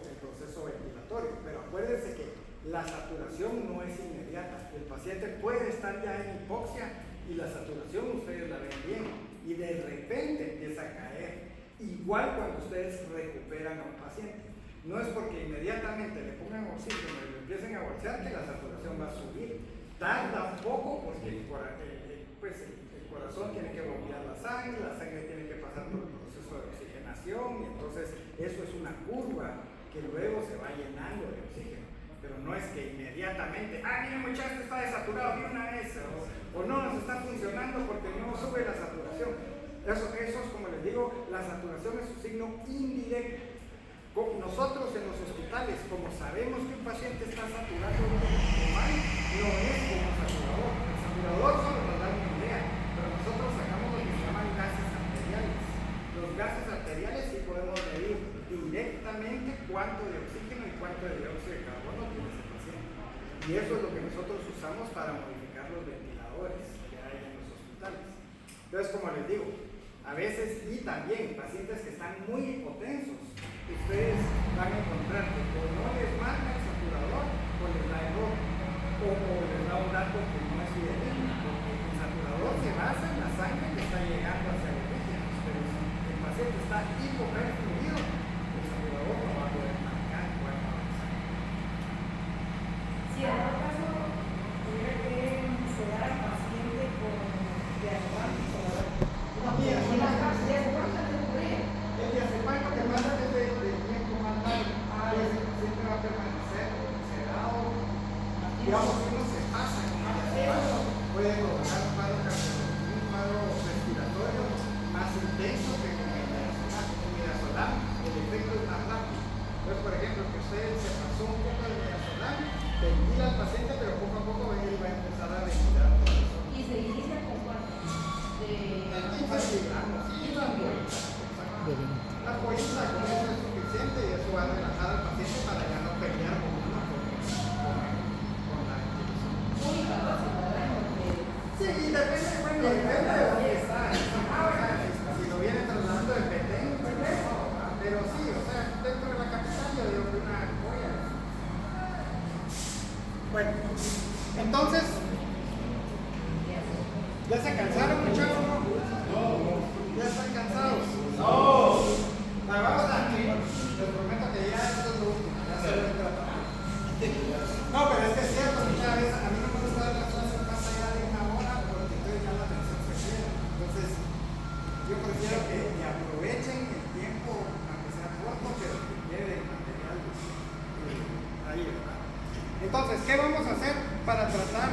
ventilatorio. Pero acuérdense que la saturación no es inmediata. El paciente puede estar ya en hipoxia y la saturación ustedes la ven bien. Y de repente empieza a caer. Igual cuando ustedes recuperan a un paciente. No es porque inmediatamente le pongan oxígeno y lo empiecen a bolsear que la saturación va a subir. Tarda un poco porque el corazón tiene que bombear la sangre tiene que pasar por el proceso de oxigenación y entonces eso es una curva que luego se va llenando de oxígeno. Pero no es que inmediatamente, miren muchachos, está desaturado de una vez o no nos está funcionando porque no sube la saturación. Eso es, como les digo, la saturación es un signo indirecto. Nosotros en los hospitales, como sabemos que un paciente está saturado mal, no es como saturador. El saturador solo nos da una idea, pero nosotros sacamos lo que se llaman gases arteriales. Los gases arteriales sí podemos medir directamente cuánto de oxígeno y cuánto de dióxido de carbono tiene ese paciente. Y eso es lo que nosotros usamos para modificar los ventiladores que hay en los hospitales. Entonces, como les digo, a veces, y también pacientes que están muy hipotensos, ustedes van a encontrar que o no les marca el saturador o les da error o les da un dato que no es fidedigno, porque el saturador se basa en la sangre que está llegando hacia los orígenes, pero si el paciente está hipoperfumido, el saturador no va a poder marcar cuánto avanzar. Si en todo caso tuviera que sedar al paciente con diazepam, El diazepam digamos, si uno se pasa con el paso, puede provocar un cuadro respiratorio más intenso que con el midazolam. El efecto es más rápido. Entonces, por ejemplo, que usted se pasó un poco de midazolam, ventila al paciente, pero poco a poco él va a empezar a ventilar. ¿Y se inicia con cuánto? De 15 miligramos, y una ampollita. Una ampollita con eso es suficiente y eso va a relajar al paciente para ya no pelear con uno con la ventilación. muy capaces, ¿verdad? Porque Sí, depende, bueno, depende de dónde está. Si lo viene trasladando de Petén, pues eso, ¿verdad? Pero sí, o sea, dentro de la capital yo digo que una joya. Bueno, entonces, ¿ya se cansaron, muchachos? No. ¿Ya están cansados? No. Vamos a les prometo que ya esto es lo último, ya se lo he tratado. No, pero es que es cierto, muchas veces a mí no me gusta dar las clases más allá de una hora porque entonces ya la atención se queda. Entonces, yo prefiero que aprovechen el tiempo, aunque sea corto, pero que quede el material ahí, ¿verdad? Entonces, ¿qué vamos a hacer para tratar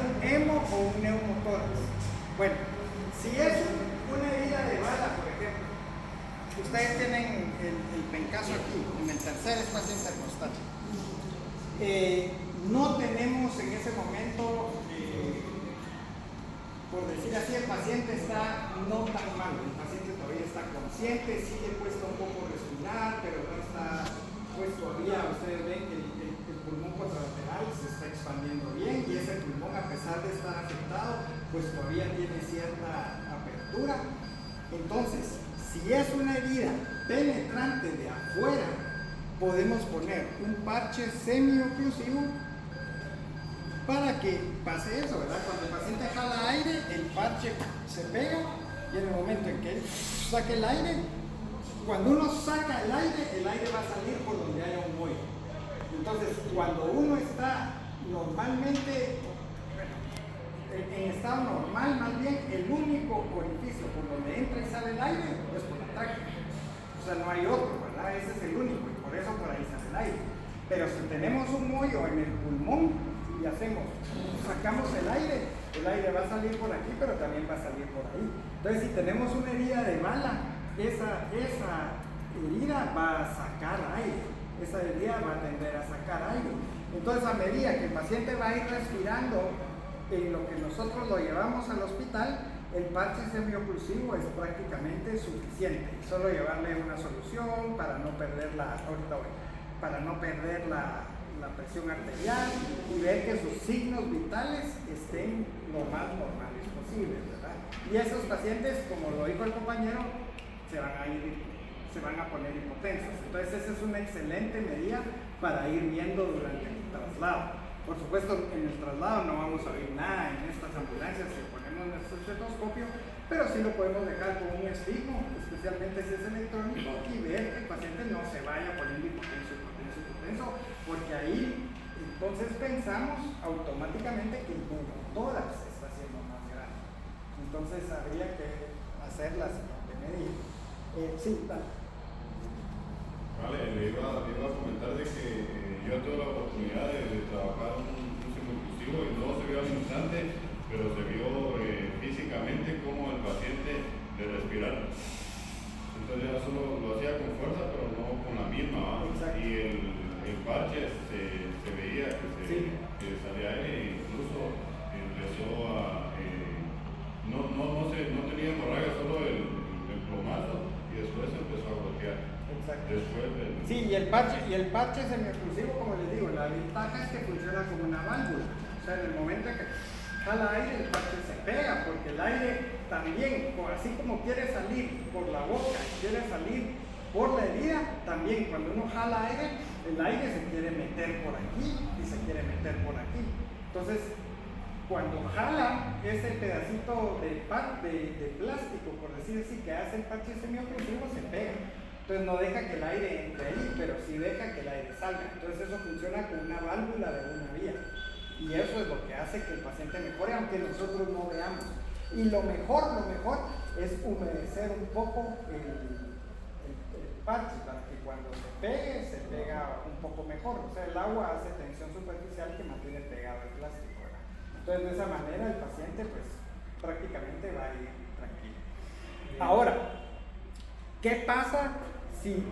un hemo o un neumotórax? Bueno, si es una herida de bala, por ejemplo, ustedes tienen el pencazo aquí, en el tercer espacio intercostal. No tenemos en ese momento, por decir así, el paciente está no tan mal, el paciente todavía está consciente, sigue puesto un poco respirar, pero no está, pues todavía ustedes ven que el pulmón contralateral se está expandiendo bien y ese pulmón, a pesar de estar afectado, pues todavía tiene cierta apertura. Entonces, si es una herida penetrante de afuera, podemos poner un parche semioclusivo para que pase eso, ¿verdad? Cuando el paciente jala aire, el parche se pega y en el momento en que él saque el aire, cuando uno saca el aire va a salir por donde haya un hoyo. Entonces, cuando uno está normalmente, en estado normal, más bien, el único orificio por donde entra y sale el aire es por la tráquea. O sea, no hay otro, ¿verdad? Ese es el único y por eso por ahí sale el aire. Pero si tenemos un hoyo en el pulmón y sacamos el aire va a salir por aquí, pero también va a salir por ahí. Entonces, si tenemos una herida de bala, esa herida va a sacar aire. Esa herida va a tender a sacar aire. Entonces, a medida que el paciente va a ir respirando, en lo que nosotros lo llevamos al hospital, el parche semioclusivo es prácticamente suficiente. Solo llevarle una solución para no perder la presión arterial y ver que sus signos vitales estén lo más normales posibles, ¿verdad? Y esos pacientes, como lo dijo el compañero, se van a poner hipotensos. Entonces, esa es una excelente medida para ir viendo durante el traslado. Por supuesto, en el traslado no vamos a oír nada en estas ambulancias si ponemos nuestro estetoscopio, pero sí lo podemos dejar con un estigmo, especialmente si es electrónico, y ver que el paciente no se vaya poniendo hipotenso, porque ahí entonces pensamos automáticamente que el neumotórax está siendo más grande. Entonces habría que hacer la siguiente medida. Sí, dale. Vale, le iba a comentar de que yo tuve la oportunidad de trabajar un semioclusivo y no se vio al instante, pero se vio físicamente como el paciente de respirar. Entonces ya solo lo hacía con fuerza, pero no con la misma, ¿va? Y el parche se veía que salía aire, incluso empezó a no tenía hemorragia, solo el plomazo, y después empezó a bloquear. Exacto. Después Sí, y el parche semioclusivo, como les digo, la ventaja es que funciona como una válvula. O sea, en el momento en que jala aire, el parche se pega, porque el aire también, así como quiere salir por la boca, quiere salir por la herida, también cuando uno jala aire, el aire se quiere meter por aquí y se quiere meter por aquí. Entonces, cuando jala ese pedacito de plástico, por decir así, que hace el parche semioclusivo, se pega. Entonces no deja que el aire entre ahí, pero sí deja que el aire salga. Entonces eso funciona como una válvula de una vía. Y eso es lo que hace que el paciente mejore, aunque nosotros no veamos. Y lo mejor es humedecer un poco el parche para que cuando se pegue, se pega un poco mejor. O sea, el agua hace tensión superficial que mantiene pegado el plástico, ¿verdad? Entonces, de esa manera el paciente pues prácticamente va a ir tranquilo. Ahora, ¿qué pasa si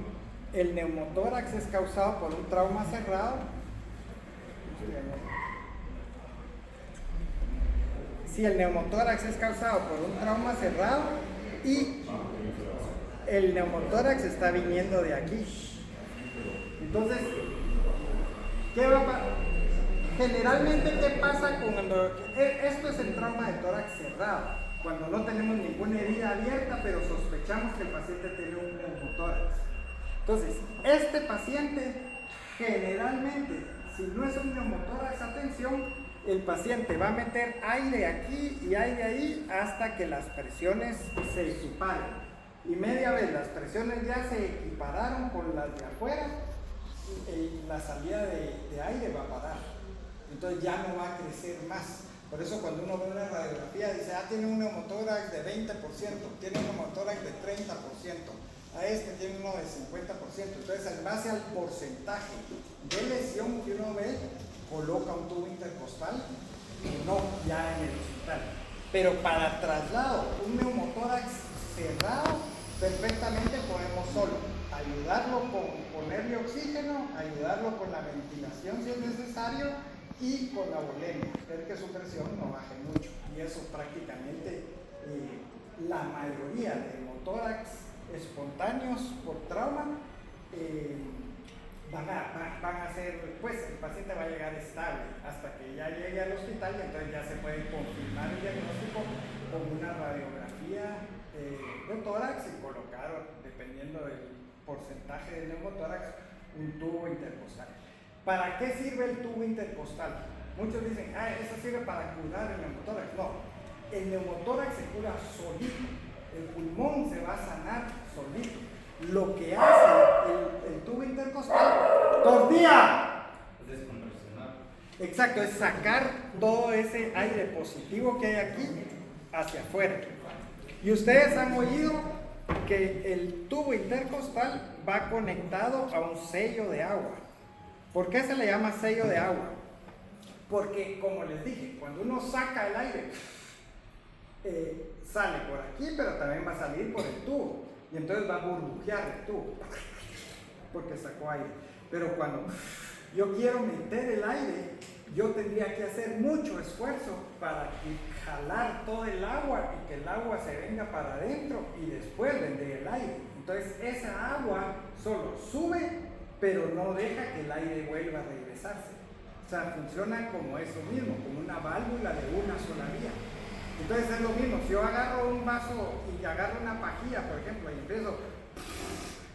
el neumotórax es causado por un trauma cerrado? Si el neumotórax es causado por un trauma cerrado y el neumotórax está viniendo de aquí, entonces, ¿qué va a pasar? Generalmente, ¿qué pasa cuando esto es el trauma de tórax cerrado? Cuando no tenemos ninguna herida abierta, pero sospechamos que el paciente tiene un neumotórax. Entonces, este paciente generalmente, si no es un neumotórax, atención, el paciente va a meter aire aquí y aire ahí hasta que las presiones se equiparen. Y media vez las presiones ya se equipararon con las de afuera, la salida de aire va a parar. Entonces ya no va a crecer más. Por eso cuando uno ve una radiografía dice, tiene un neumotórax de 20%, tiene un neumotórax de 30%, a este tiene uno de 50%. Entonces, en base al porcentaje de lesión que uno ve, coloca un tubo intercostal y no ya en el hospital. Pero para traslado, un neumotórax cerrado, perfectamente podemos solo ayudarlo con ponerle oxígeno, ayudarlo con la ventilación si es necesario y con la volemia, ver que su presión no baje mucho. Y eso prácticamente la mayoría de neumotórax espontáneos por trauma van a ser, pues el paciente va a llegar estable hasta que ya llegue al hospital y entonces ya se puede confirmar el diagnóstico con una radiografía de tórax y colocar, dependiendo del porcentaje del neumotórax, un tubo intercostal. ¿Para qué sirve el tubo intercostal? Muchos dicen, eso sirve para curar el neumotórax. No, el neumotórax se cura solito, el pulmón se va a sanar solito. Lo que hace el tubo intercostal, ¡tortilla! Descompresionar. Exacto, es sacar todo ese aire positivo que hay aquí hacia afuera. Y ustedes han oído que el tubo intercostal va conectado a un sello de agua. ¿Por qué se le llama sello de agua? Porque, como les dije, cuando uno saca el aire, sale por aquí, pero también va a salir por el tubo. Y entonces va a burbujear el tubo, porque sacó aire. Pero cuando yo quiero meter el aire, yo tendría que hacer mucho esfuerzo para jalar todo el agua y que el agua se venga para adentro y después vender el aire. Entonces esa agua solo sube, pero no deja que el aire vuelva a regresarse. O sea, funciona como eso mismo, como una válvula de una sola vía. Entonces es lo mismo, si yo agarro un vaso y agarro una pajilla, por ejemplo, y empiezo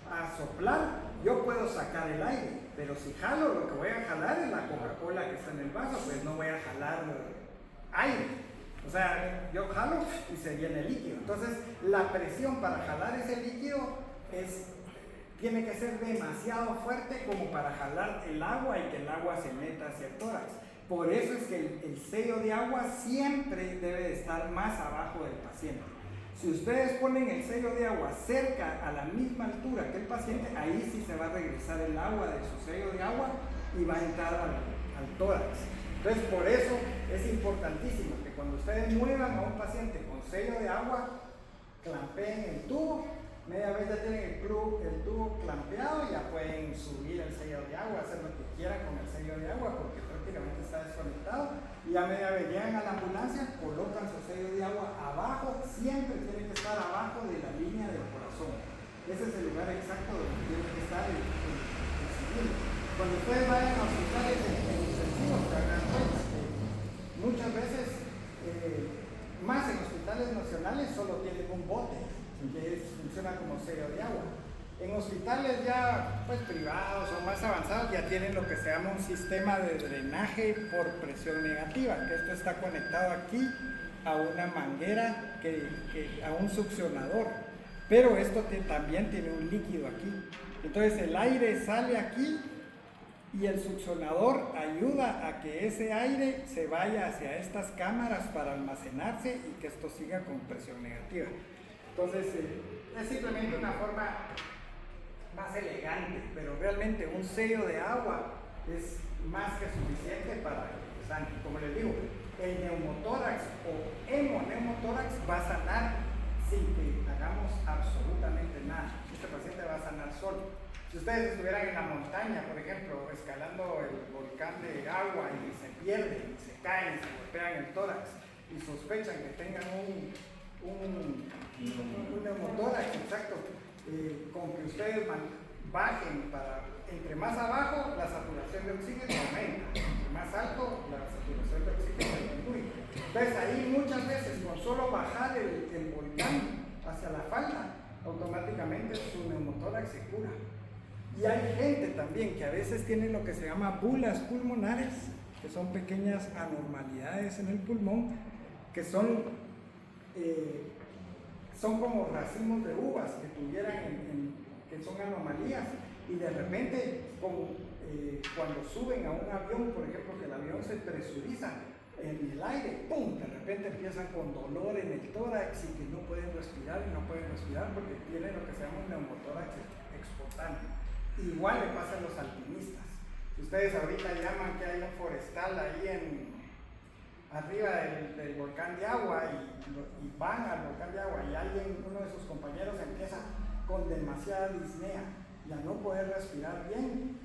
a soplar, yo puedo sacar el aire, pero si jalo, lo que voy a jalar es la Coca-Cola que está en el vaso, pues no voy a jalar aire. O sea, yo jalo y se viene el líquido. Entonces, la presión para jalar ese líquido tiene que ser demasiado fuerte como para jalar el agua y que el agua se meta hacia el tórax. Por eso es que el sello de agua siempre debe de estar más abajo del paciente. Si ustedes ponen el sello de agua cerca a la misma altura que el paciente, ahí sí se va a regresar el agua de su sello de agua y va a entrar al tórax. Entonces, por eso es importantísimo que cuando ustedes muevan a un paciente con sello de agua, clampeen el tubo. Media vez ya tienen el tubo clampeado y ya pueden subir el sello de agua, hacer lo que quieran con el sello de agua porque prácticamente está desconectado. Y ya media vez llegan a la ambulancia, colocan su sello de agua abajo, siempre tiene que estar abajo de la línea del corazón. Ese es el lugar exacto donde tiene que estar el civil. Cuando ustedes vayan a hospitales intensivos, se hagan cuenta que muchas veces, más en hospitales nacionales, solo tienen un bote que funciona como sello de agua. En hospitales ya pues privados o más avanzados ya tienen lo que se llama un sistema de drenaje por presión negativa, que esto está conectado aquí a una manguera, a un succionador, pero esto también tiene un líquido aquí. Entonces el aire sale aquí y el succionador ayuda a que ese aire se vaya hacia estas cámaras para almacenarse y que esto siga con presión negativa. Entonces, es simplemente una forma más elegante, pero realmente un sello de agua es más que suficiente para que sane. Como les digo, el neumotórax o hemoneumotórax va a sanar sin que hagamos absolutamente nada. Este paciente va a sanar solo. Si ustedes estuvieran en la montaña, por ejemplo, escalando el volcán de agua y se pierden, se caen, se golpean el tórax y sospechan que tengan un neumotórax, exacto, con que ustedes bajen para, entre más abajo la saturación de oxígeno aumenta, entre más alto la saturación de oxígeno disminuye. Entonces ahí muchas veces con solo bajar el volcán hacia la falda, automáticamente su neumotórax se cura. Y hay gente también que a veces tiene lo que se llama bulas pulmonares, que son pequeñas anormalidades en el pulmón, que son como racimos de uvas que tuvieran que son anomalías, y de repente cuando suben a un avión, por ejemplo, que el avión se presuriza en el aire, ¡pum!, de repente empiezan con dolor en el tórax y que no pueden respirar porque tienen lo que se llama un neumotórax espontáneo. Igual le pasa a los alpinistas. Si ustedes ahorita llaman que hay un forestal ahí arriba del volcán de agua y van al volcán de agua y uno de sus compañeros empieza con demasiada disnea y a no poder respirar bien,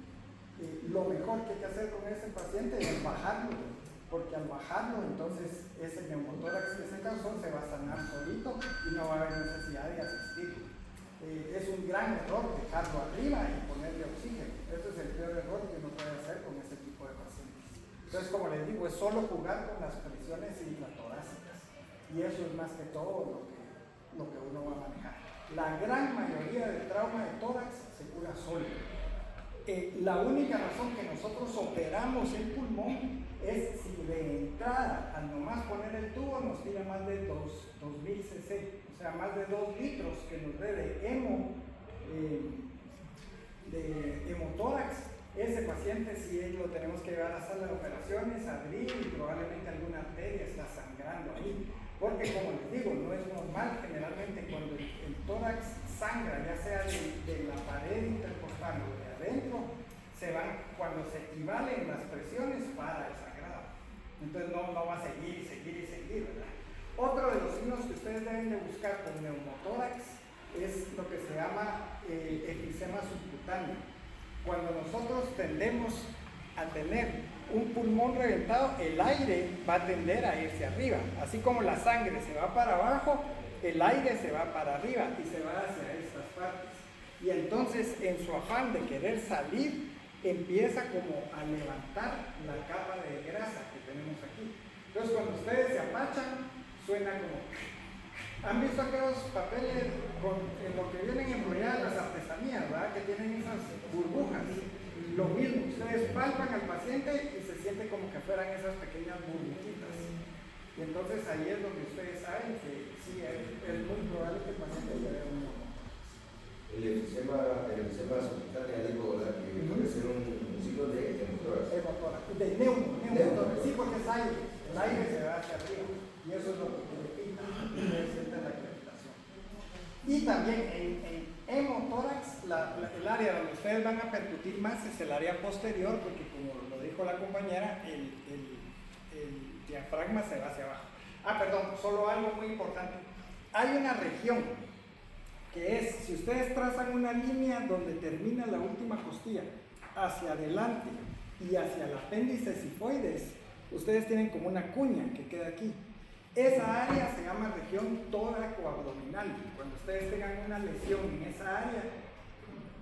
lo mejor que hay que hacer con ese paciente es bajarlo, porque al bajarlo entonces ese neumotórax que se causó se va a sanar solito y no va a haber necesidad de asistir. Es un gran error dejarlo arriba y ponerle oxígeno. Este es el peor error que uno puede hacer con este tipo de pacientes. Entonces, como les digo, es solo jugar con las presiones intratorácicas. Y eso es más que todo lo que uno va a manejar. La gran mayoría del trauma de tórax se cura solo. La única razón que nosotros operamos el pulmón es si de entrada, al nomás poner el tubo, nos tira más de 2000 cc, o sea, más de 2 litros que nos dé de hemotórax. Ese paciente sí lo tenemos que llevar a sala de operaciones, abrir y probablemente alguna arteria está sangrando ahí. Porque como les digo, no es normal generalmente cuando el tórax sangra, ya sea de la pared intercostal o de adentro, cuando se equivalen las presiones para el sangrado. Entonces no va a seguir, ¿verdad? Otro de los signos que ustedes deben de buscar con neumotórax es lo que se llama efisema subcutáneo. Cuando nosotros tendemos a tener un pulmón reventado, el aire va a tender a irse arriba. Así como la sangre se va para abajo, el aire se va para arriba y se va hacia estas partes. Y entonces, en su afán de querer salir, empieza como a levantar la capa de grasa que tenemos aquí. Entonces, cuando ustedes se apachan, suena como... ¿Han visto aquellos papeles en lo que vienen enrolladas las artesanías, ¿verdad? Que tienen esas burbujas? Lo mismo, ustedes palpan al paciente y se siente como que fueran esas pequeñas burbujitas. Y entonces ahí es donde ustedes saben que sí, es muy probable que el paciente lleve un neumotórax. El efisema subcutáneo, digo, ¿verdad? Que puede ser un signo de neumotórax. De neumotórax, sí, porque es aire. El aire se va hacia arriba. Y eso es lo que le pinta. Ustedes sienten la crepitación. Y también en hemotórax, el área donde ustedes van a percutir más es el área posterior, porque como lo dijo la compañera, el diafragma se va hacia abajo. Perdón, solo algo muy importante. Hay una región que es, si ustedes trazan una línea donde termina la última costilla hacia adelante y hacia el apéndice sifoides, ustedes tienen como una cuña que queda aquí. Esa área se llama región tóraco-abdominal. Cuando ustedes tengan una lesión en esa área,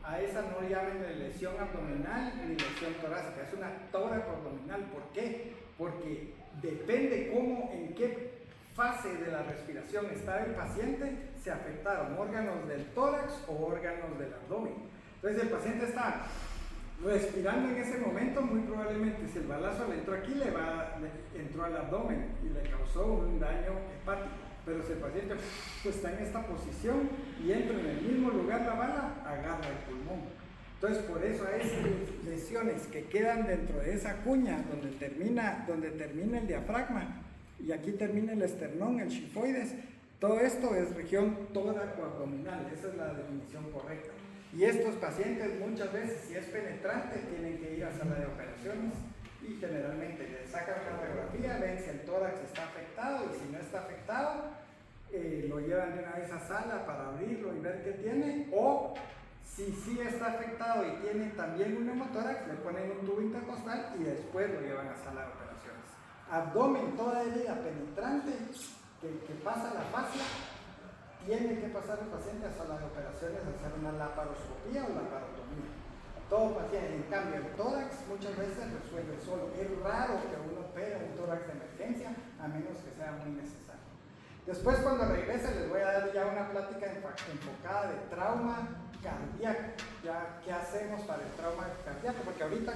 a esa no llamen lesión abdominal ni lesión torácica, es una tóraco-abdominal. ¿Por qué? Porque depende en qué fase de la respiración está el paciente, se afectaron órganos del tórax o órganos del abdomen. Entonces el paciente está respirando en ese momento, muy probablemente si el balazo le entró aquí, entró al abdomen y le causó un daño hepático. Pero si el paciente está en esta posición y entra en el mismo lugar la bala, agarra el pulmón. Entonces por eso hay lesiones que quedan dentro de esa cuña donde termina el diafragma y aquí termina el esternón, el sifoides. Todo esto es región tóraco-abdominal, esa es la definición correcta. Y estos pacientes muchas veces, si es penetrante, tienen que ir a sala de operaciones y generalmente les sacan una radiografía, ven si el tórax está afectado y si no está afectado, lo llevan de una vez a sala para abrirlo y ver qué tiene, o si sí está afectado y tiene también un neumotórax, le ponen un tubo intercostal y después lo llevan a sala de operaciones. Abdomen, toda herida penetrante que pasa la fascia, tiene que pasar el paciente a sala de operaciones a hacer una laparoscopía o laparotomía. Todo paciente, en cambio el tórax muchas veces resuelve solo. Es raro que uno opere un tórax de emergencia a menos que sea muy necesario. Después cuando regrese les voy a dar ya una plática enfocada de trauma cardíaco. Ya, ¿qué hacemos para el trauma cardíaco? Porque ahorita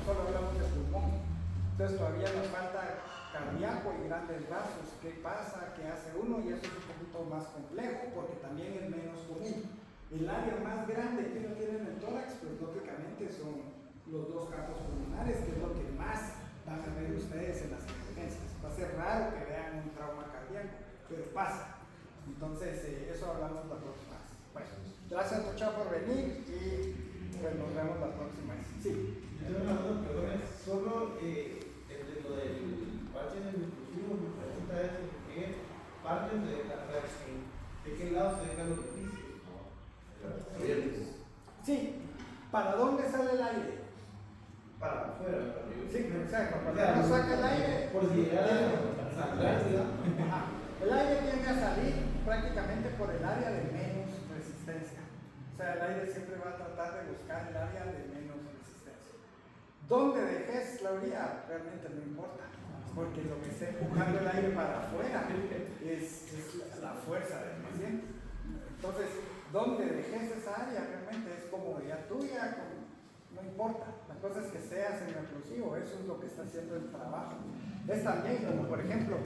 solo hablamos de pulmón. Entonces todavía nos falta cardíaco y grandes vasos. ¿Qué pasa? ¿Qué hace uno? Y eso es un poquito más complejo porque también es menos común. El área más grande que uno tiene en el tórax, pues lógicamente son los dos campos pulmonares, que es lo que más van a ver ustedes en las emergencias. Va a ser raro que vean un trauma cardíaco, pero pasa. Entonces, eso hablamos la próxima vez. Bueno, gracias mucho por venir y pues, nos vemos la próxima vez. Sí. Yo una duda, perdón, solo lo del parche del inclusivo, mi pregunta es ¿por qué parten de qué lado se dejan los orificios? Sí, ¿para dónde sale el aire? Para afuera. Sí, exacto. Cuando uno saca el aire, por si llegara a sangrar, el aire tiende a salir prácticamente por el área de menos resistencia. O sea, el aire siempre va a tratar de buscar el área de menos resistencia. ¿Dónde dejes la orilla? Realmente no importa, porque lo que está empujando el aire para afuera es la fuerza del paciente. Entonces, ¿dónde dejes esa área? Realmente es comodidad tuya, no importa. La cosa es que seas semi-oclusivo, eso es lo que está haciendo el trabajo. Es también como, por ejemplo,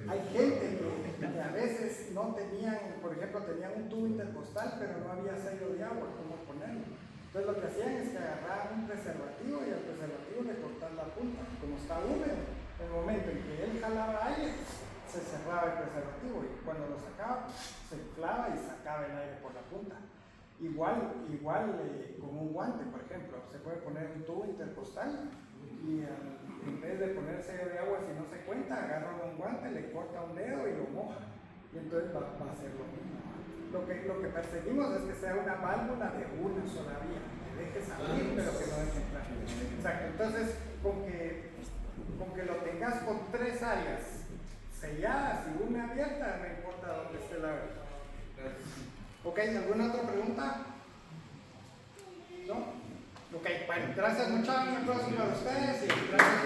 hay gente que a veces no tenían, por ejemplo, tenían un tubo intercostal, pero no había sello de agua, ¿cómo ponerlo? Entonces lo que hacían es que agarraban un preservativo y al preservativo le cortaban la punta. Como está húmedo, en el momento en que él jalaba aire, se cerraba el preservativo y cuando lo sacaba, se inflaba y sacaba el aire por la punta. Igual con un guante, por ejemplo, se puede poner un tubo intercostal y en vez de poner sello de agua, si no se cuenta, agarra un guante, le corta un dedo y lo moja. Y entonces va a ser lo mismo. Lo que perseguimos es que sea una válvula de una sola vía, que deje salir, pero que no deje entrar. Exacto. Entonces, con que lo tengas con 3 áreas selladas y una abierta, no importa dónde esté la vía. Ok, ¿alguna otra pregunta? ¿No? Ok, bueno, gracias muchachos, un aplauso para ustedes y gracias.